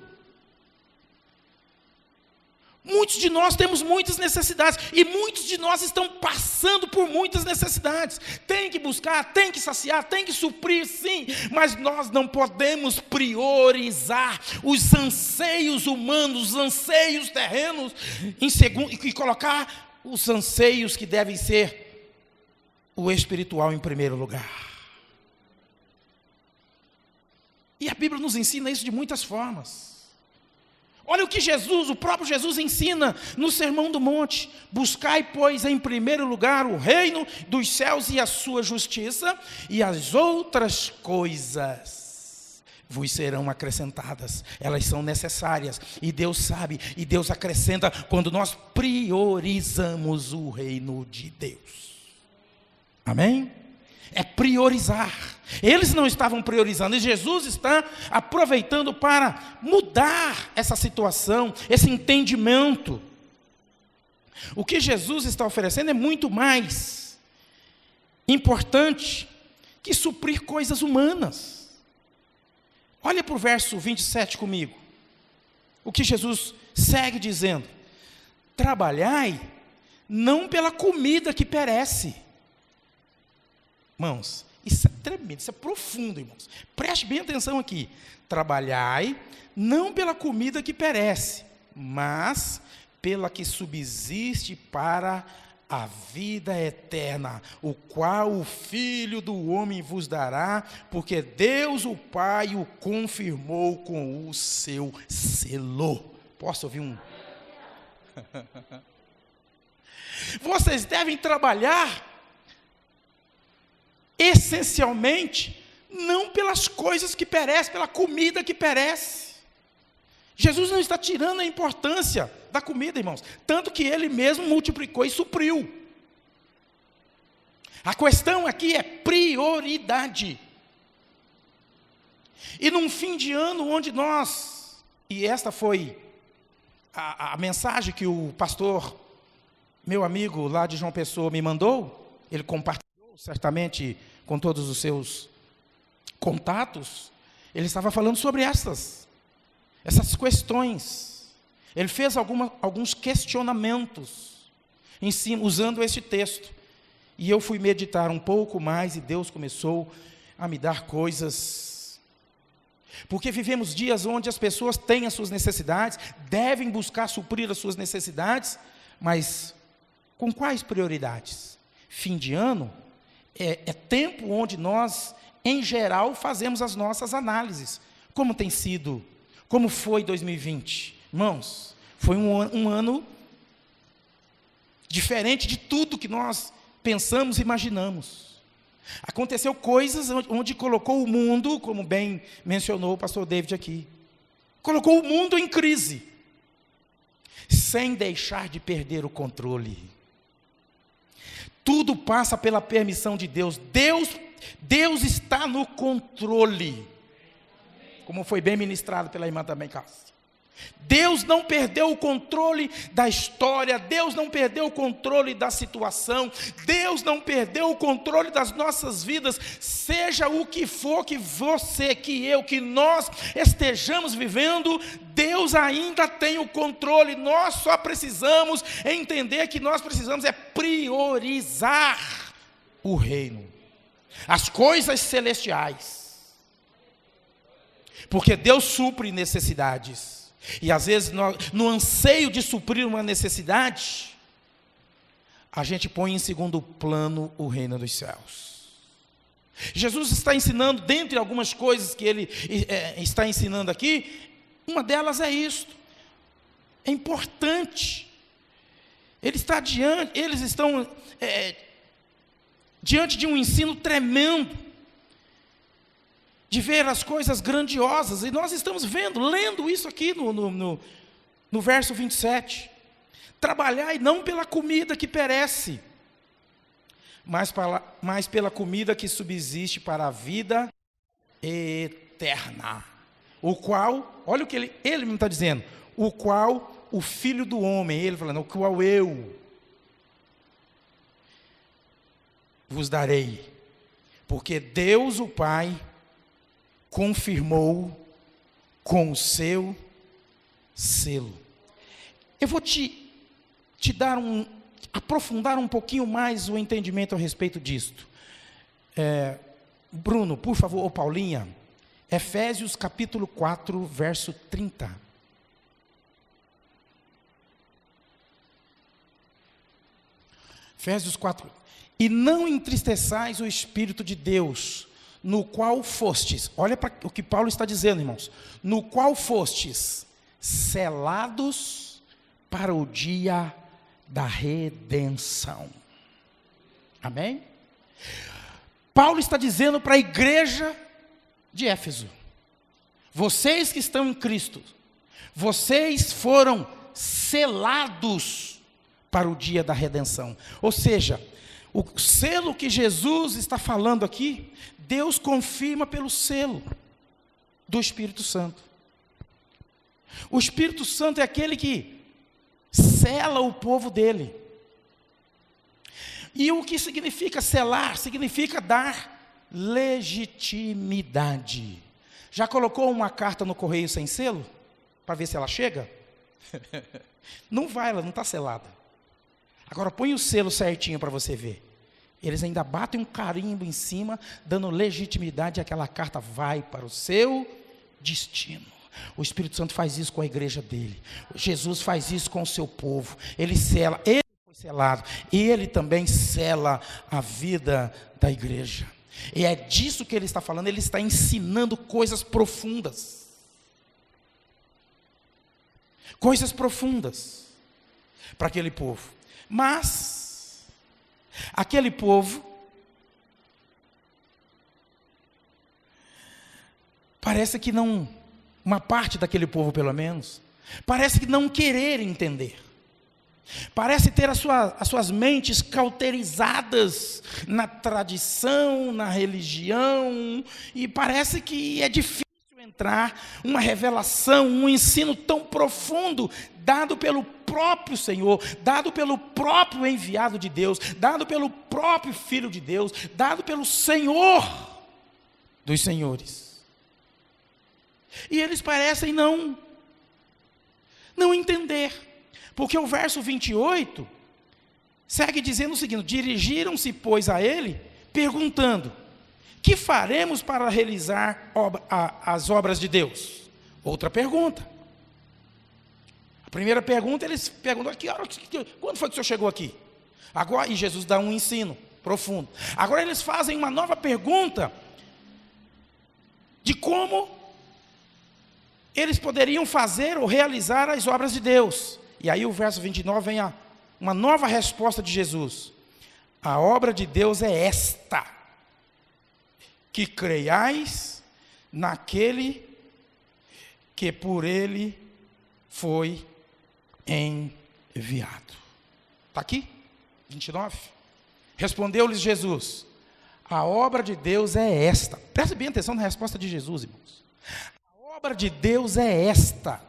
S5: Muitos de nós temos muitas necessidades, e muitos de nós estão passando por muitas necessidades. Tem que buscar, tem que saciar, tem que suprir, sim, mas nós não podemos priorizar os anseios humanos, os anseios terrenos, em segundo, e colocar os anseios que devem ser o espiritual em primeiro lugar. E a Bíblia nos ensina isso de muitas formas. Olha o que o próprio Jesus ensina no Sermão do Monte: buscai, pois, em primeiro lugar o reino dos céus e a sua justiça, e as outras coisas vos serão acrescentadas. Elas são necessárias, e Deus sabe, e Deus acrescenta quando nós priorizamos o reino de Deus. Amém? É priorizar. Eles não estavam priorizando, e Jesus está aproveitando para mudar essa situação, esse entendimento. O que Jesus está oferecendo é muito mais importante que suprir coisas humanas. Olha para o verso 27 comigo. O que Jesus segue dizendo: trabalhai não pela comida que perece. Irmãos, isso é tremendo, isso é profundo, irmãos. Preste bem atenção aqui. Trabalhai não pela comida que perece, mas pela que subsiste para a vida eterna, o qual o Filho do Homem vos dará, porque Deus o Pai o confirmou com o seu selo. Posso ouvir um? Vocês devem trabalhar essencialmente não pelas coisas que perecem, pela comida que perece. Jesus não está tirando a importância da comida, irmãos, tanto que ele mesmo multiplicou e supriu. A questão aqui é prioridade. E num fim de ano onde nós, e esta foi a mensagem que o pastor, meu amigo lá de João Pessoa, me mandou, ele compartilhou certamente com todos os seus contatos, ele estava falando sobre essas questões. Ele fez alguns questionamentos em cima, usando esse texto. E eu fui meditar um pouco mais, e Deus começou a me dar coisas. Porque vivemos dias onde as pessoas têm as suas necessidades, devem buscar suprir as suas necessidades, mas com quais prioridades? Fim de ano é tempo onde nós, em geral, fazemos as nossas análises. Como tem sido? Como foi 2020? Irmãos, foi um ano diferente de tudo que nós pensamos e imaginamos. Aconteceu coisas onde colocou o mundo, como bem mencionou o pastor David aqui, colocou o mundo em crise, sem deixar de perder o controle. Tudo passa pela permissão de Deus. Deus está no controle, como foi bem ministrado pela irmã também, Cássia. Deus não perdeu o controle da história, Deus não perdeu o controle da situação, Deus não perdeu o controle das nossas vidas, seja o que for que você, que eu, que nós estejamos vivendo, Deus ainda tem o controle. Nós só precisamos entender que nós precisamos priorizar o reino, as coisas celestiais, porque Deus supre necessidades. E às vezes, no anseio de suprir uma necessidade, a gente põe em segundo plano o reino dos céus. Jesus está ensinando, dentre algumas coisas que ele está ensinando aqui, uma delas é isto. É importante. Eles estão diante de um ensino tremendo, de ver as coisas grandiosas, e nós estamos lendo isso aqui no verso 27. Trabalhai não pela comida que perece, mas pela comida que subsiste para a vida eterna. O qual, olha o que ele me está dizendo, o qual o Filho do Homem, ele falando, o qual eu vos darei, porque Deus o Pai confirmou com o seu selo. eu vou te dar aprofundar um pouquinho mais o entendimento a respeito disto. Bruno, por favor, ou Paulinha, Efésios capítulo 4, verso 30. Efésios 4. E não entristeçais o Espírito de Deus, no qual fostes, olha para o que Paulo está dizendo, irmãos, no qual fostes selados para o dia da redenção. Amém? Paulo está dizendo para a igreja de Éfeso: vocês que estão em Cristo, vocês foram selados para o dia da redenção. Ou seja, o selo que Jesus está falando aqui, Deus confirma pelo selo do Espírito Santo. O Espírito Santo é aquele que sela o povo dele. E o que significa selar? Significa dar legitimidade. Já colocou uma carta no correio sem selo? Para ver se ela chega? Não vai, ela não está selada. Agora põe o selo certinho para você ver. Eles ainda batem um carimbo em cima, dando legitimidade, e aquela carta vai para o seu destino. O Espírito Santo faz isso com a igreja dele. Jesus faz isso com o seu povo. Ele sela, ele foi selado, e ele também sela a vida da igreja. E é disso que ele está falando. Ele está ensinando coisas profundas. Coisas profundas para aquele povo. Mas aquele povo parece que não, uma parte daquele povo pelo menos, parece que não querer entender. Parece ter as suas mentes cauterizadas na tradição, na religião, e parece que é difícil entrar uma revelação, um ensino tão profundo, dado pelo próprio Senhor, dado pelo próprio enviado de Deus, dado pelo próprio Filho de Deus, dado pelo Senhor dos senhores. E eles parecem não entender, porque o verso 28 segue dizendo o seguinte: dirigiram-se, pois, a ele, perguntando: que faremos para realizar as obras de Deus? Outra pergunta. A primeira pergunta, eles perguntam: quando foi que o senhor chegou aqui? Agora, e Jesus dá um ensino profundo. Agora eles fazem uma nova pergunta de como eles poderiam fazer ou realizar as obras de Deus. E aí o verso 29 vem uma nova resposta de Jesus: a obra de Deus é esta, que creiais naquele que por ele foi enviado. Está aqui? 29. Respondeu-lhes Jesus: a obra de Deus é esta. Preste bem atenção na resposta de Jesus, irmãos. A obra de Deus é esta,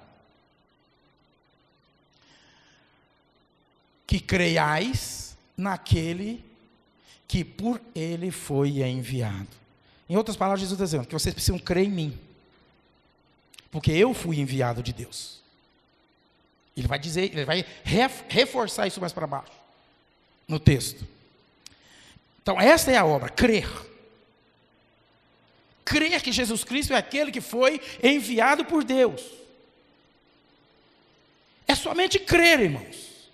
S5: que creiais naquele que por ele foi enviado. Em outras palavras, Jesus está dizendo que vocês precisam crer em mim, porque eu fui enviado de Deus. Ele vai dizer, ele vai reforçar isso mais para baixo no texto. Então esta é a obra, crer. Crer que Jesus Cristo é aquele que foi enviado por Deus. É somente crer, irmãos.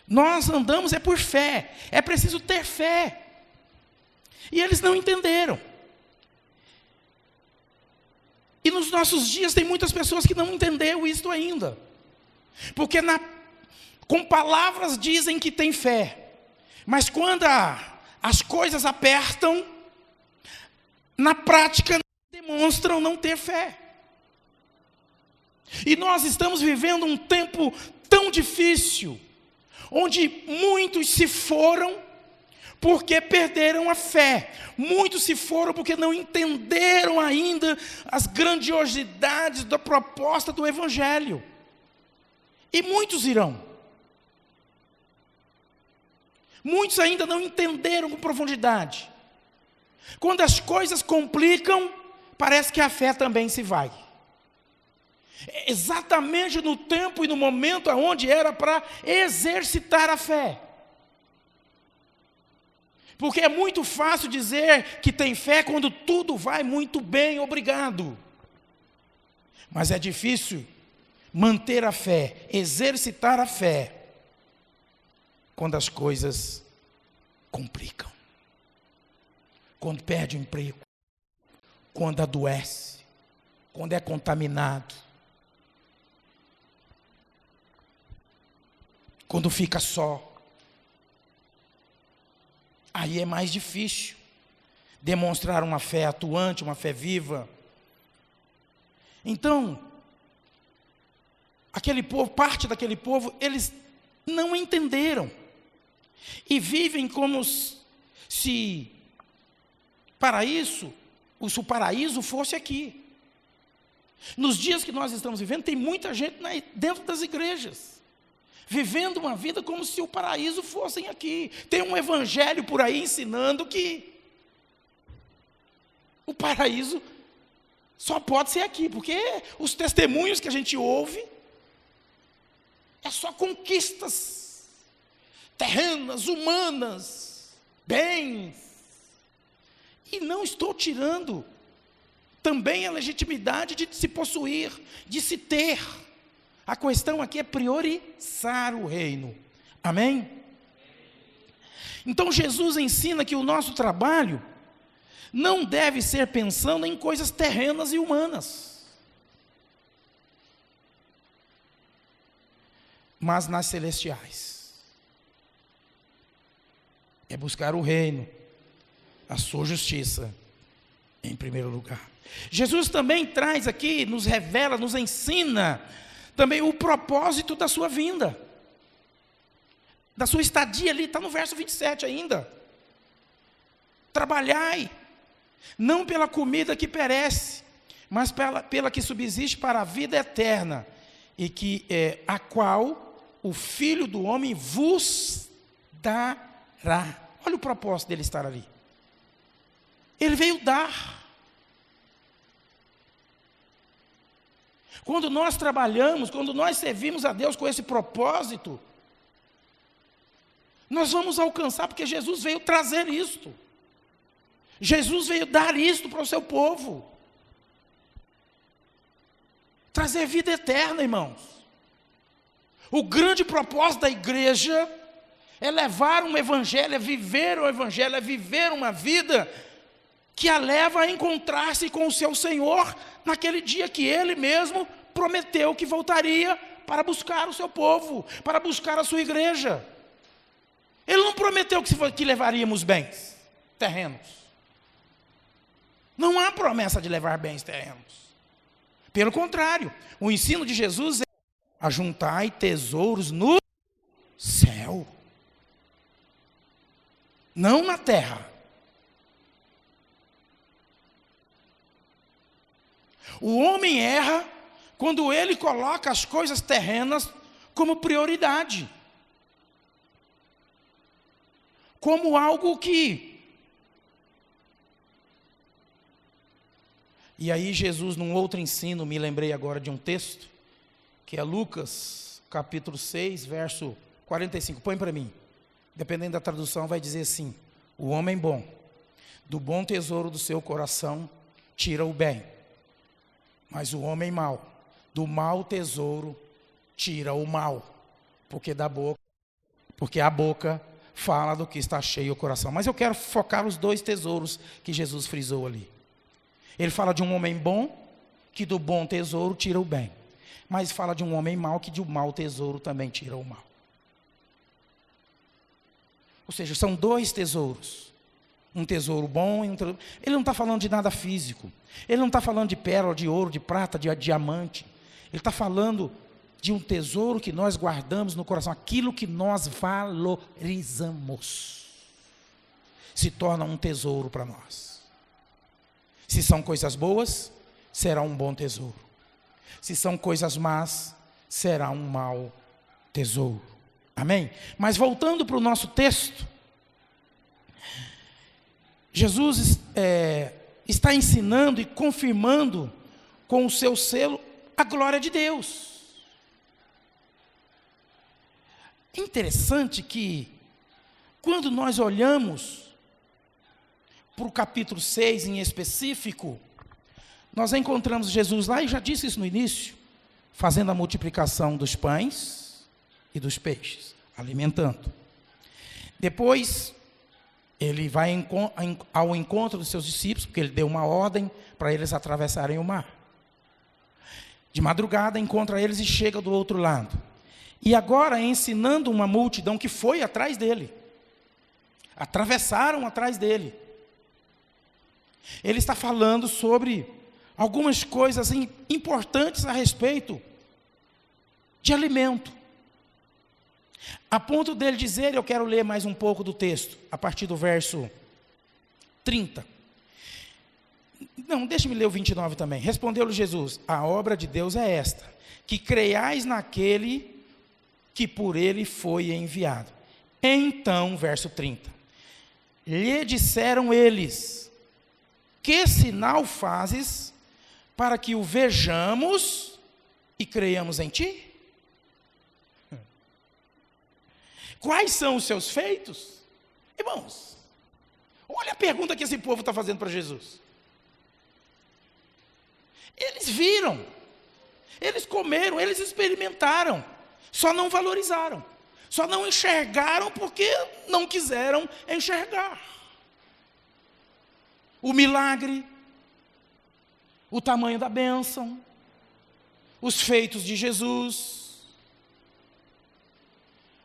S5: Nós andamos por fé, é preciso ter fé. E eles não entenderam. E nos nossos dias tem muitas pessoas que não entenderam isto ainda. Porque com palavras dizem que tem fé, mas quando as coisas apertam, na prática demonstram não ter fé. E nós estamos vivendo um tempo tão difícil, onde muitos se foram porque perderam a fé. Muitos se foram porque não entenderam ainda as grandiosidades da proposta do Evangelho. E muitos irão. Muitos ainda não entenderam com profundidade. Quando as coisas complicam, parece que a fé também se vai. exatamente no tempo e no momento onde era para exercitar a fé. Porque é muito fácil dizer que tem fé quando tudo vai muito bem, obrigado. Mas é difícil manter a fé, exercitar a fé, quando as coisas complicam. Quando perde o emprego, quando adoece, quando é contaminado, quando fica só. Aí é mais difícil demonstrar uma fé atuante, uma fé viva. Então, aquele povo, parte daquele povo, eles não entenderam. E vivem como se o paraíso fosse aqui. Nos dias que nós estamos vivendo, tem muita gente dentro das igrejas, vivendo uma vida como se o paraíso fosse aqui. Tem um evangelho por aí ensinando que o paraíso só pode ser aqui, porque os testemunhos que a gente ouve é só conquistas terrenas, humanas, bens. E não estou tirando também a legitimidade de se possuir, de se ter. A questão aqui é priorizar o reino. Amém? Então Jesus ensina que o nosso trabalho não deve ser pensando em coisas terrenas e humanas, mas nas celestiais. É buscar o reino, a sua justiça, em primeiro lugar. Jesus também traz aqui, nos revela, nos ensina também o propósito da sua vinda, da sua estadia ali, está no verso 27 ainda. Trabalhai, não pela comida que perece, mas pela que subsiste para a vida eterna, e que a qual o Filho do Homem vos dará. Olha o propósito dele estar ali. Ele veio dar. Quando nós trabalhamos, quando nós servimos a Deus com esse propósito, nós vamos alcançar, porque Jesus veio trazer isto. Jesus veio dar isto para o seu povo. Trazer vida eterna, irmãos. O grande propósito da igreja é levar um evangelho, é viver o evangelho, é viver uma vida que a leva a encontrar-se com o seu Senhor naquele dia que Ele mesmo prometeu que voltaria para buscar o seu povo, para buscar a sua igreja. Ele não prometeu que levaríamos bens terrenos. Não há promessa de levar bens terrenos. Pelo contrário, o ensino de Jesus é: ajuntai tesouros no céu, não na terra. O homem erra quando ele coloca as coisas terrenas como prioridade, como algo que... E aí Jesus, num outro ensino, me lembrei agora de um texto, que é Lucas, capítulo 6, verso 45. Põe para mim. Dependendo da tradução, vai dizer assim: o homem bom, do bom tesouro do seu coração, tira o bem. Mas o homem mau, do mau tesouro, tira o mal. Porque a boca fala do que está cheio o coração. Mas eu quero focar os dois tesouros que Jesus frisou ali. Ele fala de um homem bom, que do bom tesouro tira o bem. Mas fala de um homem mau, que do mau tesouro também tira o mal. Ou seja, são dois tesouros. Um tesouro bom e um tesouro... Ele não está falando de nada físico. Ele não está falando de pérola, de ouro, de prata, de diamante. Ele está falando de um tesouro que nós guardamos no coração. Aquilo que nós valorizamos se torna um tesouro para nós. Se são coisas boas, será um bom tesouro. Se são coisas más, será um mau tesouro. Amém? Mas voltando para o nosso texto, Jesus está ensinando e confirmando com o seu selo a glória de Deus. É interessante que, quando nós olhamos para o capítulo 6 em específico, nós encontramos Jesus lá, e já disse isso no início, fazendo a multiplicação dos pães e dos peixes, alimentando. Depois, ele vai ao encontro dos seus discípulos, porque ele deu uma ordem para eles atravessarem o mar. De madrugada, encontra eles e chega do outro lado. E agora ensinando uma multidão que foi atrás dele. Atravessaram atrás dele. Ele está falando sobre algumas coisas importantes a respeito de alimento. A ponto dele dizer, eu quero ler mais um pouco do texto, a partir do verso 30. Não, deixe-me ler o 29 também. Respondeu-lhe Jesus, a obra de Deus é esta, que creiais naquele que por ele foi enviado. Então, verso 30, lhe disseram eles, que sinal fazes para que o vejamos e creiamos em ti? Quais são os seus feitos? Irmãos, olha a pergunta que esse povo está fazendo para Jesus. Eles viram, eles comeram, eles experimentaram, só não valorizaram, só não enxergaram porque não quiseram enxergar. O milagre, o tamanho da bênção, os feitos de Jesus.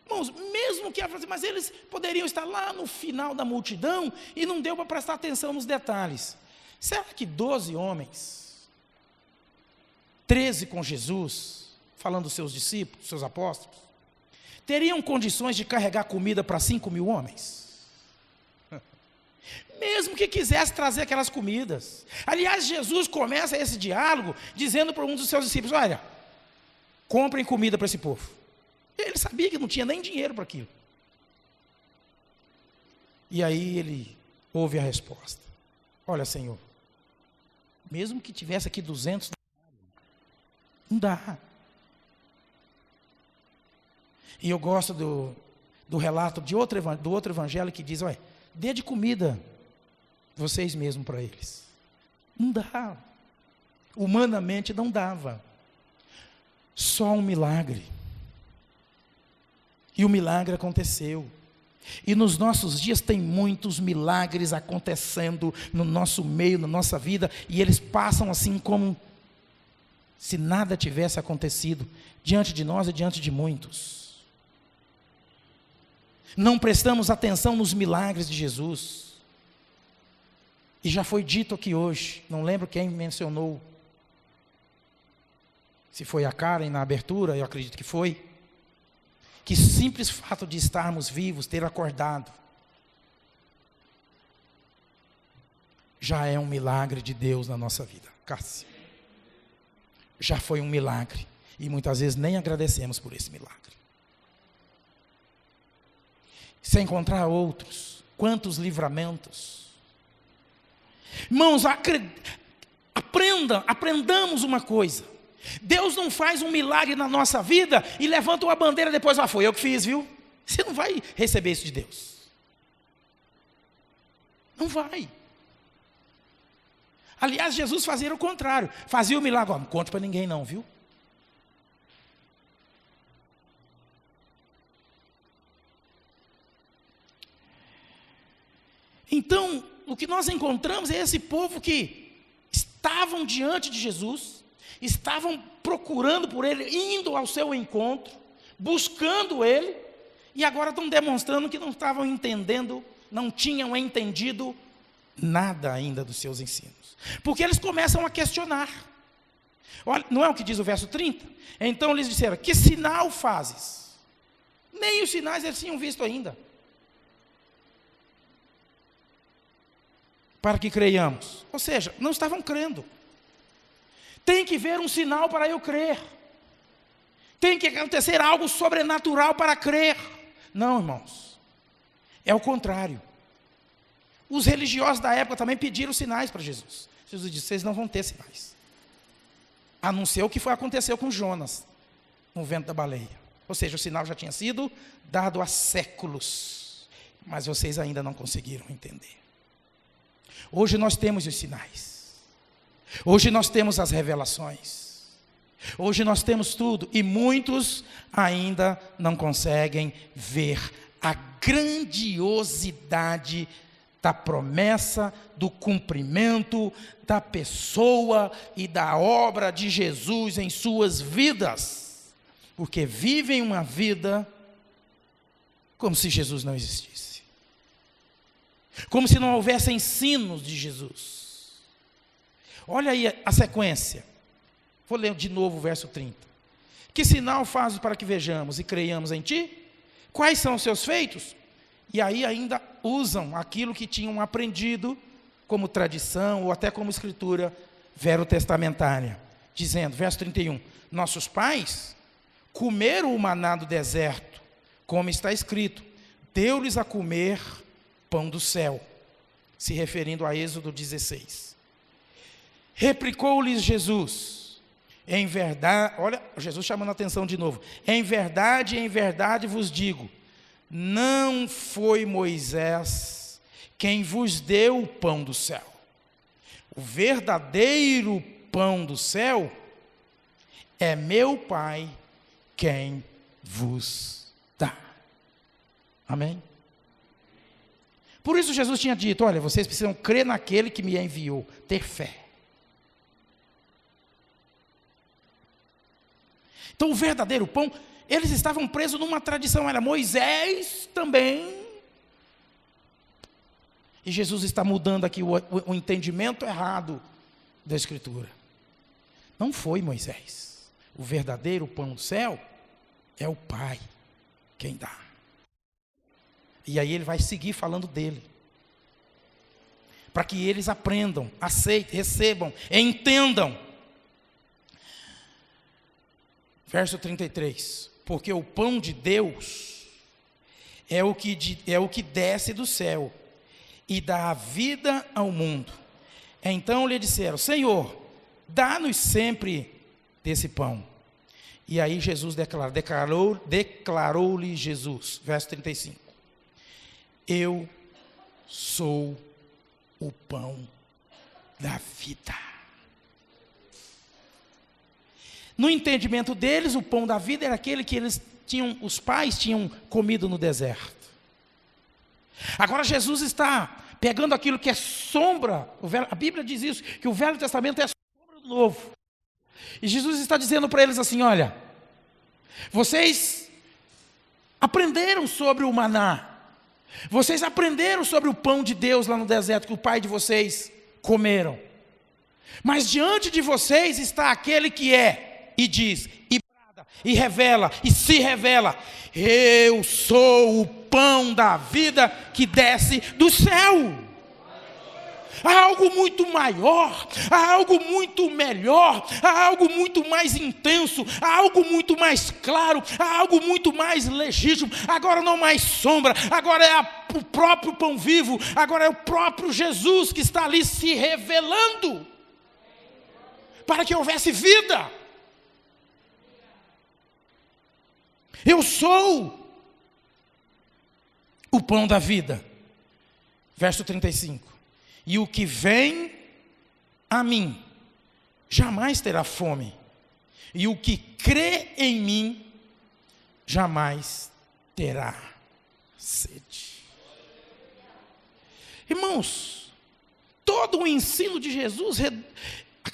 S5: Irmãos, mesmo que mas eles poderiam estar lá no final da multidão e não deu para prestar atenção nos detalhes. Será que 12 homens, 13 com Jesus, falando dos seus discípulos, seus apóstolos, teriam condições de carregar comida para 5.000 homens? Mesmo que quisesse trazer aquelas comidas. Aliás, Jesus começa esse diálogo dizendo para um dos seus discípulos, olha, comprem comida para esse povo. Ele sabia que não tinha nem dinheiro para aquilo. E aí ele ouve a resposta. Olha, Senhor, mesmo que tivesse aqui 200, não dá. E eu gosto do relato do outro evangelho que diz, olha, dê de comida vocês mesmos para eles. Não dá. Humanamente não dava. Só um milagre. E o milagre aconteceu. E nos nossos dias tem muitos milagres acontecendo no nosso meio, na nossa vida, e eles passam assim como se nada tivesse acontecido diante de nós e diante de muitos. Não prestamos atenção nos milagres de Jesus. E já foi dito aqui hoje, não lembro quem mencionou, se foi a Karen na abertura, eu acredito que foi, que simples fato de estarmos vivos, ter acordado, já é um milagre de Deus na nossa vida. Cássia, já foi um milagre, e muitas vezes nem agradecemos por esse milagre. Se encontrar outros, quantos livramentos. Irmãos, aprendamos uma coisa. Deus não faz um milagre na nossa vida e levanta uma bandeira depois, foi eu que fiz, viu? Você não vai receber isso de Deus. Não vai. Aliás, Jesus fazia o contrário. Fazia o milagre, não conte para ninguém não, viu? Então, o que nós encontramos é esse povo que estavam diante de Jesus, estavam procurando por ele, indo ao seu encontro, buscando ele, e agora estão demonstrando que não estavam entendendo, não tinham entendido nada ainda dos seus ensinos. Porque eles começam a questionar. Olha, não é o que diz o verso 30? Então eles disseram, que sinal fazes? Nem os sinais eles tinham visto ainda. Para que creiamos. Ou seja, não estavam crendo. Tem que ver um sinal para eu crer. Tem que acontecer algo sobrenatural para crer. Não, irmãos. É o contrário. Os religiosos da época também pediram sinais para Jesus. Jesus disse, vocês não vão ter sinais. anunciou o que aconteceu com Jonas, no vento da baleia. Ou seja, o sinal já tinha sido dado há séculos, mas vocês ainda não conseguiram entender. Hoje nós temos os sinais, hoje nós temos as revelações, hoje nós temos tudo, e muitos ainda não conseguem ver a grandiosidade da promessa, do cumprimento, da pessoa e da obra de Jesus em suas vidas, porque vivem uma vida como se Jesus não existisse, como se não houvesse ensinos de Jesus. Olha aí a sequência, vou ler de novo o verso 30. Que sinal fazes para que vejamos e creiamos em ti? Quais são os seus feitos? E aí ainda usam aquilo que tinham aprendido como tradição ou até como escritura verotestamentária, dizendo, verso 31, nossos pais comeram o maná do deserto, como está escrito, deu-lhes a comer pão do céu, se referindo a Êxodo 16. Replicou-lhes Jesus, em verdade, olha, Jesus chamando a atenção de novo, em verdade vos digo, não foi Moisés quem vos deu o pão do céu. O verdadeiro pão do céu é meu Pai quem vos dá. Amém? Por isso Jesus tinha dito, olha, vocês precisam crer naquele que me enviou, ter fé. Então o verdadeiro pão, eles estavam presos numa tradição, era Moisés também. E Jesus está mudando aqui o entendimento errado da Escritura. Não foi Moisés. O verdadeiro pão do céu é o Pai quem dá. E aí ele vai seguir falando dele. Para que eles aprendam, aceitem, recebam, entendam. Verso 33. Porque o pão de Deus é o que desce do céu e dá a vida ao mundo. Então lhe disseram, Senhor, dá-nos sempre desse pão. E aí Jesus declarou-lhe Jesus, verso 35. Eu sou o pão da vida. No entendimento deles, o pão da vida era aquele que os pais tinham comido no deserto. Agora Jesus está pegando aquilo que é sombra, a Bíblia diz isso, que o Velho Testamento é a sombra do Novo. E Jesus está dizendo para eles assim, olha, vocês aprenderam sobre o maná, vocês aprenderam sobre o pão de Deus lá no deserto, que o pai de vocês comeram. Mas diante de vocês está aquele que é, e diz, e brada, e revela, e se revela, eu sou o pão da vida que desce do céu. Há algo muito maior, há algo muito melhor, há algo muito mais intenso, há algo muito mais claro, há algo muito mais legítimo. Agora não mais sombra, agora é o próprio pão vivo, agora é o próprio Jesus que está ali se revelando, para que houvesse vida. Eu sou o pão da vida. Verso 35. E o que vem a mim jamais terá fome. E o que crê em mim jamais terá sede. Irmãos, todo o ensino de Jesus,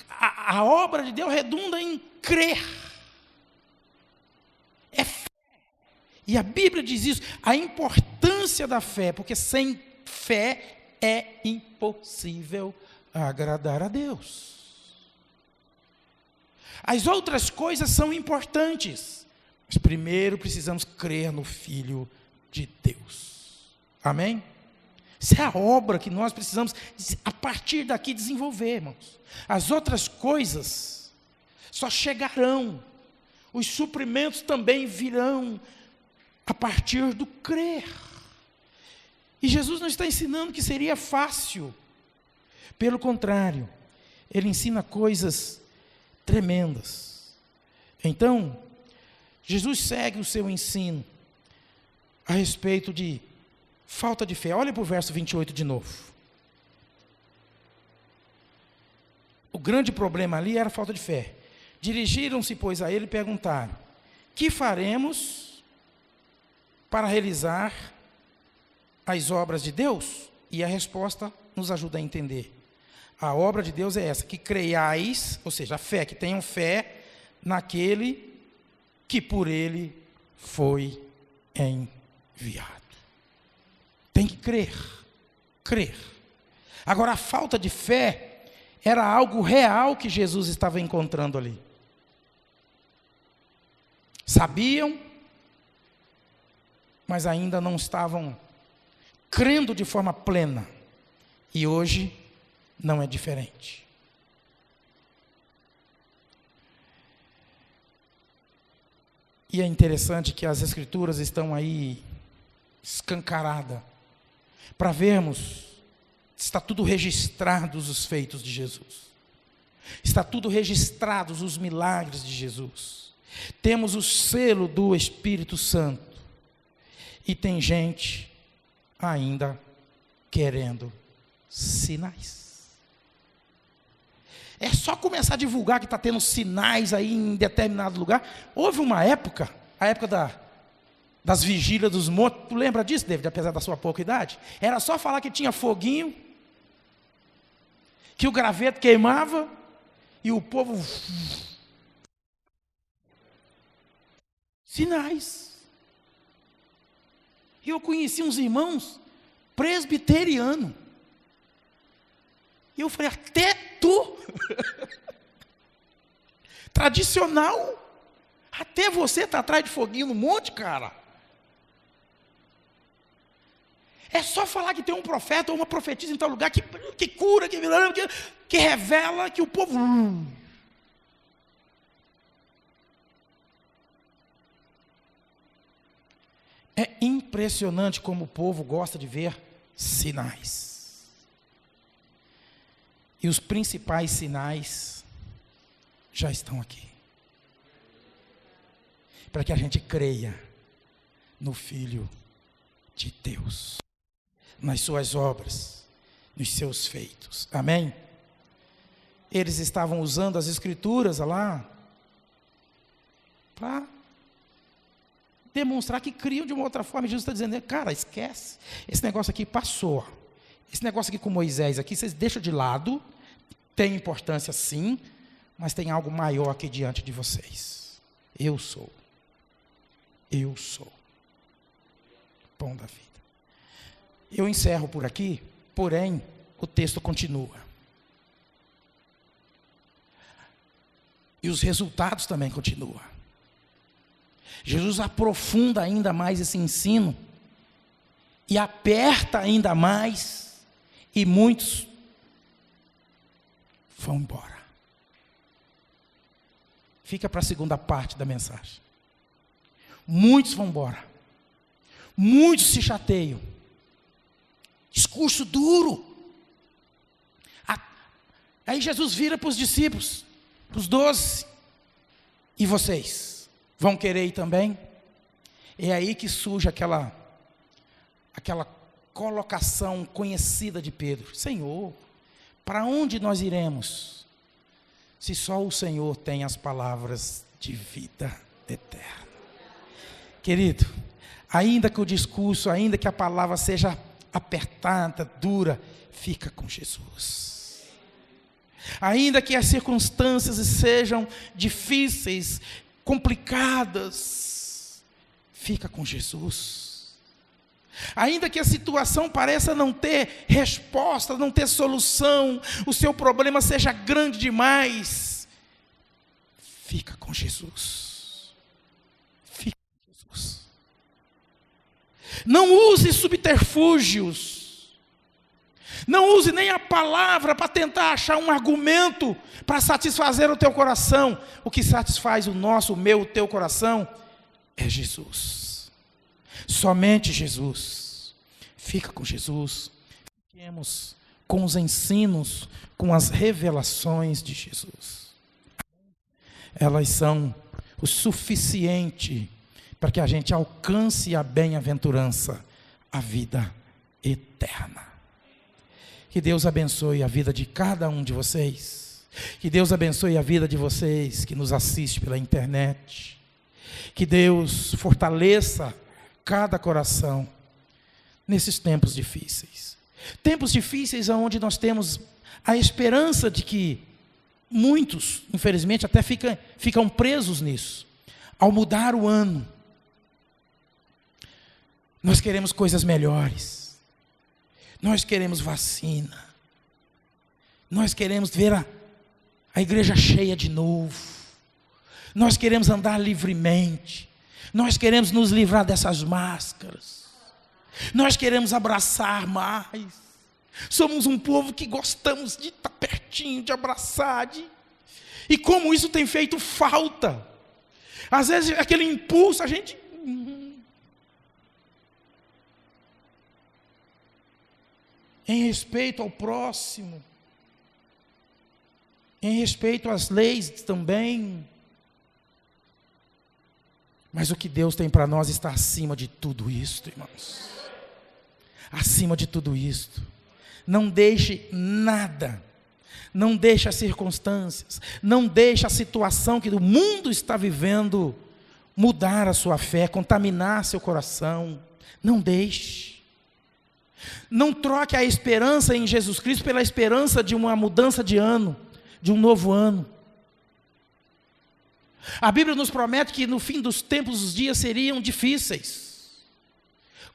S5: a obra de Deus redunda em crer. É fé. E a Bíblia diz isso, a importância da fé, porque sem fé é impossível agradar a Deus. As outras coisas são importantes, mas primeiro precisamos crer no Filho de Deus. Amém? Essa é a obra que nós precisamos, a partir daqui, desenvolver, irmãos. As outras coisas só chegarão, os suprimentos também virão a partir do crer. E Jesus não está ensinando que seria fácil. Pelo contrário, Ele ensina coisas tremendas. Então, Jesus segue o seu ensino a respeito de falta de fé. Olha para o verso 28 de novo. O grande problema ali era a falta de fé. Dirigiram-se, pois, a ele e perguntaram: que faremos para realizar as obras de Deus? E a resposta nos ajuda a entender. A obra de Deus é essa: que creiais, ou seja, a fé, que tenham fé naquele que por ele foi enviado. Tem que crer. Agora, a falta de fé era algo real que Jesus estava encontrando ali. Sabiam, mas ainda não estavam crendo de forma plena. E hoje não é diferente. E é interessante que as Escrituras estão aí escancaradas para vermos, está tudo registrado os feitos de Jesus. Está tudo registrado os milagres de Jesus. Temos o selo do Espírito Santo. E tem gente ainda querendo sinais. É só começar a divulgar que está tendo sinais aí em determinado lugar. Houve uma época, a época das vigílias dos montes. Tu lembra disso, David, apesar da sua pouca idade? Era só falar que tinha foguinho, que o graveto queimava e o povo... Sinais. E eu conheci uns irmãos presbiterianos. E eu falei: até tu? Tradicional? Até você está atrás de foguinho no monte, cara? É só falar que tem um profeta ou uma profetisa em tal lugar que cura, que revela, que o povo... É impressionante como o povo gosta de ver sinais. E os principais sinais já estão aqui. Para que a gente creia no Filho de Deus, nas suas obras, nos seus feitos. Amém? Eles estavam usando as Escrituras lá para demonstrar que criam de uma outra forma. E Jesus está dizendo: cara, esquece. Esse negócio aqui passou. Esse negócio aqui com Moisés aqui, vocês deixam de lado. Tem importância sim, mas tem algo maior aqui diante de vocês. Eu sou. Pão da vida. Eu encerro por aqui, porém, o texto continua. E os resultados também continuam. Jesus aprofunda ainda mais esse ensino e aperta ainda mais, e muitos vão embora. Fica para a segunda parte da mensagem. Muitos vão embora. Muitos se chateiam. Discurso duro. Aí Jesus vira para os discípulos, para os 12. E vocês? Vão querer ir também? É aí que surge aquela colocação conhecida de Pedro: Senhor, para onde nós iremos? Se só o Senhor tem as palavras de vida eterna. Querido, ainda que o discurso, ainda que a palavra seja apertada, dura, fica com Jesus. Ainda que as circunstâncias sejam difíceis, complicadas, fica com Jesus. Ainda que a situação pareça não ter resposta, não ter solução, o seu problema seja grande demais, fica com Jesus. Fica com Jesus. Não use subterfúgios. Não use nem a palavra para tentar achar um argumento para satisfazer o teu coração. O que satisfaz o meu, o teu coração é Jesus. Somente Jesus. Fica com Jesus. Fiquemos com os ensinos, com as revelações de Jesus. elas são o suficiente para que a gente alcance a bem-aventurança, a vida eterna. Que Deus abençoe a vida de cada um de vocês. Que Deus abençoe a vida de vocês que nos assistem pela internet. Que Deus fortaleça cada coração nesses tempos difíceis. Tempos difíceis onde nós temos a esperança de que muitos, infelizmente, até ficam presos nisso. Ao mudar o ano, nós queremos coisas melhores. Nós queremos vacina. Nós queremos ver a igreja cheia de novo. Nós queremos andar livremente. Nós queremos nos livrar dessas máscaras. Nós queremos abraçar mais. Somos um povo que gostamos de estar pertinho, de abraçar. E como isso tem feito falta. Às vezes aquele impulso, a gente... Em respeito ao próximo, em respeito às leis também. Mas o que Deus tem para nós está acima de tudo isto, irmãos. Acima de tudo isto. Não deixe nada, não deixe as circunstâncias, não deixe a situação que o mundo está vivendo mudar a sua fé, contaminar seu coração. Não deixe. Não troque a esperança em Jesus Cristo pela esperança de uma mudança de ano, de um novo ano. A Bíblia nos promete que no fim dos tempos os dias seriam difíceis,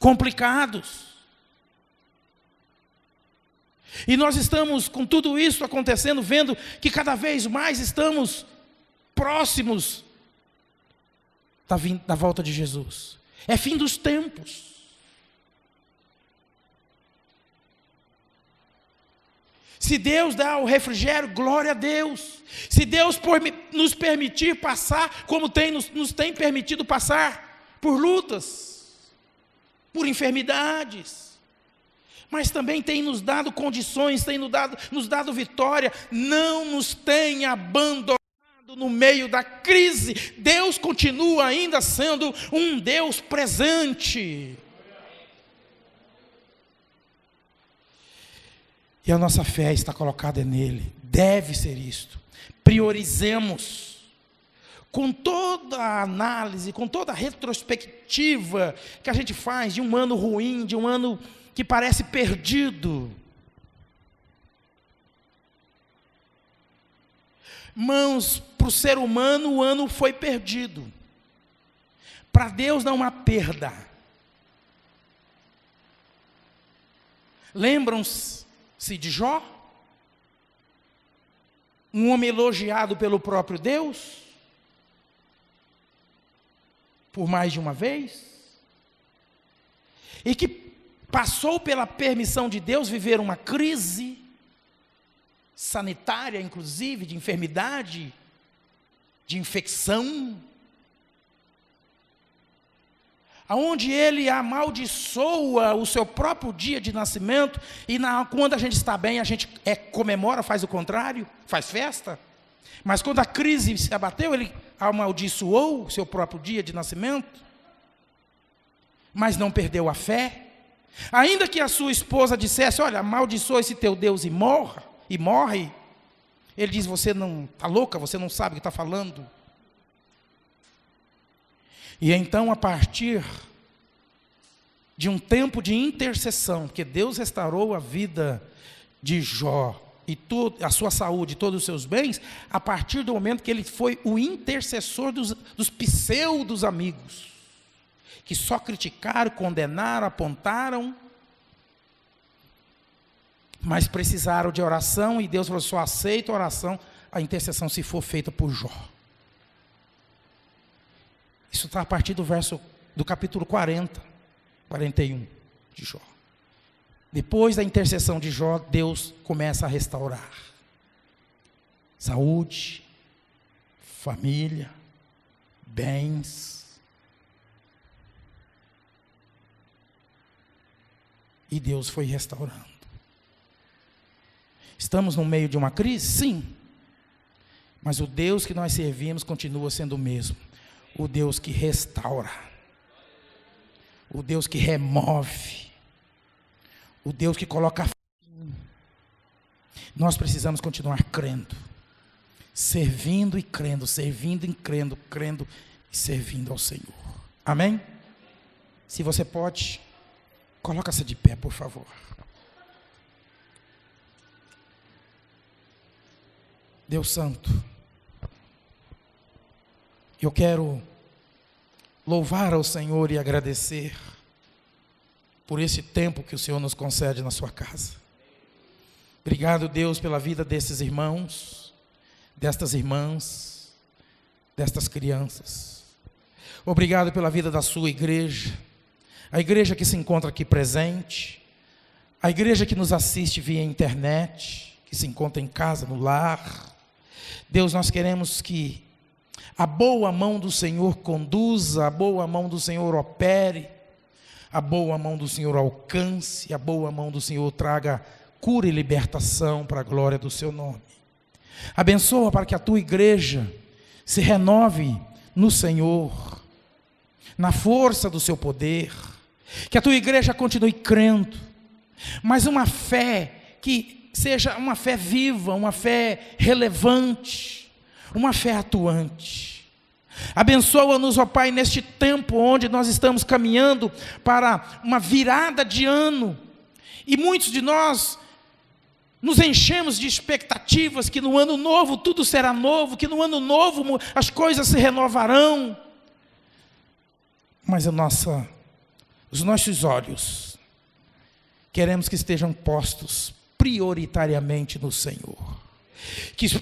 S5: complicados. E nós estamos com tudo isso acontecendo, vendo que cada vez mais estamos próximos da volta de Jesus. É fim dos tempos. Se Deus dá o refrigério, glória a Deus. Se Deus nos permitir passar, como nos tem permitido passar, por lutas, por enfermidades, mas também tem nos dado condições, tem nos dado vitória, não nos tem abandonado no meio da crise. Deus continua ainda sendo um Deus presente. E a nossa fé está colocada nele, deve ser isto. Priorizemos, com toda a análise, com toda a retrospectiva que a gente faz de um ano ruim, de um ano que parece perdido. Irmãos, para o ser humano o ano foi perdido. Para Deus não há perda. Lembram-se de Jó? Um homem elogiado pelo próprio Deus? Por mais de uma vez? E que passou pela permissão de Deus viver uma crise sanitária, inclusive, de enfermidade, de infecção, aonde ele amaldiçoa o seu próprio dia de nascimento, e quando a gente está bem, a gente comemora, faz o contrário, faz festa. Mas quando a crise se abateu, ele amaldiçoou o seu próprio dia de nascimento, mas não perdeu a fé. Ainda que a sua esposa dissesse: olha, amaldiçoa esse teu Deus e morre, ele diz: você não está louca, você não sabe o que está falando. E então, a partir de um tempo de intercessão, porque Deus restaurou a vida de Jó, e a sua saúde, todos os seus bens, a partir do momento que ele foi o intercessor dos pseudos amigos, que só criticaram, condenaram, apontaram, mas precisaram de oração, e Deus falou: só aceita a oração, a intercessão, se for feita por Jó. Isso está a partir do capítulo 41 de Jó. Depois da intercessão de Jó, Deus começa a restaurar saúde, família, bens. E Deus foi restaurando. Estamos no meio de uma crise? Sim. Mas o Deus que nós servimos continua sendo o mesmo. O Deus que restaura. O Deus que remove. O Deus que coloca fim. Nós precisamos continuar crendo. Servindo e crendo, servindo e crendo, crendo e servindo ao Senhor. Amém? Se você pode, coloca-se de pé, por favor. Deus Santo, eu quero louvar ao Senhor e agradecer por esse tempo que o Senhor nos concede na sua casa. Obrigado, Deus, pela vida desses irmãos, destas irmãs, destas crianças. Obrigado pela vida da sua igreja, a igreja que se encontra aqui presente, a igreja que nos assiste via internet, que se encontra em casa, no lar. Deus, nós queremos que a boa mão do Senhor conduza, a boa mão do Senhor opere, a boa mão do Senhor alcance, a boa mão do Senhor traga cura e libertação para a glória do seu nome. Abençoa para que a tua igreja se renove no Senhor, na força do seu poder, que a tua igreja continue crendo, mas uma fé que seja uma fé viva, uma fé relevante, uma fé atuante. Abençoa-nos, ó Pai, neste tempo onde nós estamos caminhando para uma virada de ano, e muitos de nós nos enchemos de expectativas que no ano novo tudo será novo, que no ano novo as coisas se renovarão, mas os nossos olhos queremos que estejam postos prioritariamente no Senhor,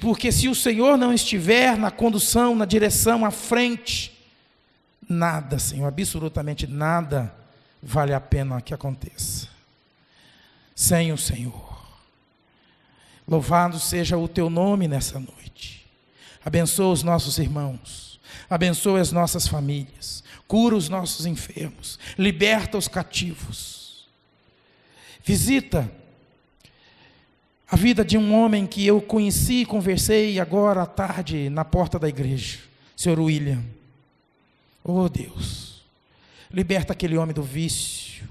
S5: porque se o Senhor não estiver na condução, na direção, à frente, nada, Senhor, absolutamente nada vale a pena que aconteça sem o Senhor. Louvado seja o teu nome nessa noite. Abençoa os nossos irmãos, abençoa as nossas famílias, cura os nossos enfermos, liberta os cativos. Visita a vida de um homem que eu conheci e conversei agora à tarde na porta da igreja, Sr. William. Oh Deus, liberta aquele homem do vício,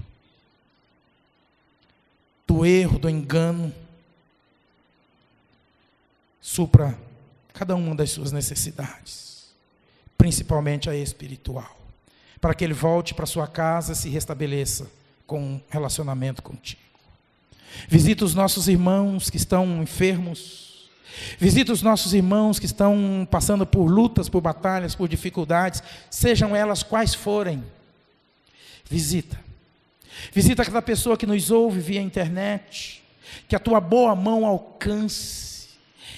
S5: do erro, do engano. Supra cada uma das suas necessidades, principalmente a espiritual, para que ele volte para sua casa e se restabeleça com um relacionamento contigo. Visita os nossos irmãos que estão enfermos, visita os nossos irmãos que estão passando por lutas, por batalhas, por dificuldades, sejam elas quais forem. Visita cada pessoa que nos ouve via internet, que a tua boa mão alcance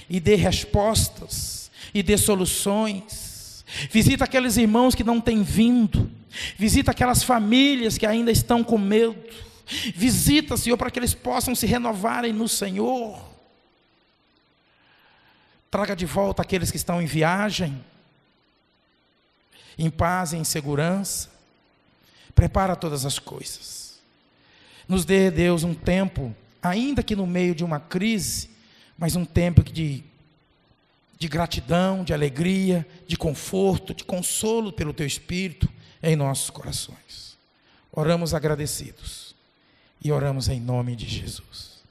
S5: e dê respostas, e dê soluções. Visita aqueles irmãos que não têm vindo, visita aquelas famílias que ainda estão com medo. Visita, Senhor, para que eles possam se renovarem no Senhor. Traga de volta aqueles que estão em viagem, em paz e em segurança. Prepara todas as coisas. Nos dê, Deus, um tempo, ainda que no meio de uma crise, mas um tempo de gratidão, de alegria, de conforto, de consolo pelo Teu Espírito em nossos corações. Oramos agradecidos e oramos em nome de Jesus.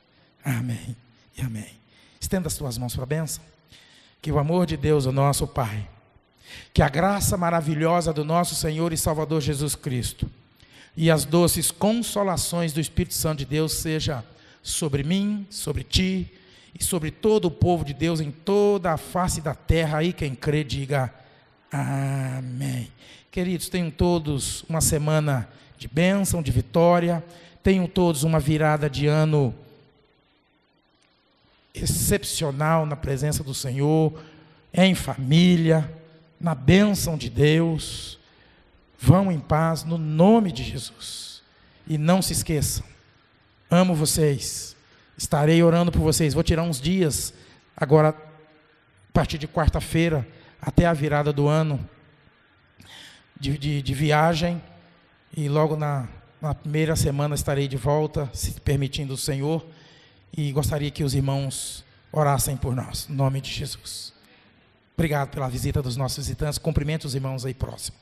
S5: Amém e amém. Estenda as tuas mãos para a bênção. Que o amor de Deus, o nosso Pai, que a graça maravilhosa do nosso Senhor e Salvador Jesus Cristo e as doces consolações do Espírito Santo de Deus seja sobre mim, sobre ti e sobre todo o povo de Deus em toda a face da terra. Aí quem crê diga amém. Queridos, tenham todos uma semana de bênção, de vitória. Tenham todos uma virada de ano excepcional na presença do Senhor, em família, na bênção de Deus. Vão em paz no nome de Jesus. E não se esqueçam, amo vocês, estarei orando por vocês. Vou tirar uns dias agora, a partir de quarta-feira até a virada do ano, de viagem, e logo na primeira semana estarei de volta, se permitindo o Senhor, e gostaria que os irmãos orassem por nós, em nome de Jesus. Obrigado pela visita dos nossos visitantes. Cumprimento os irmãos aí próximo.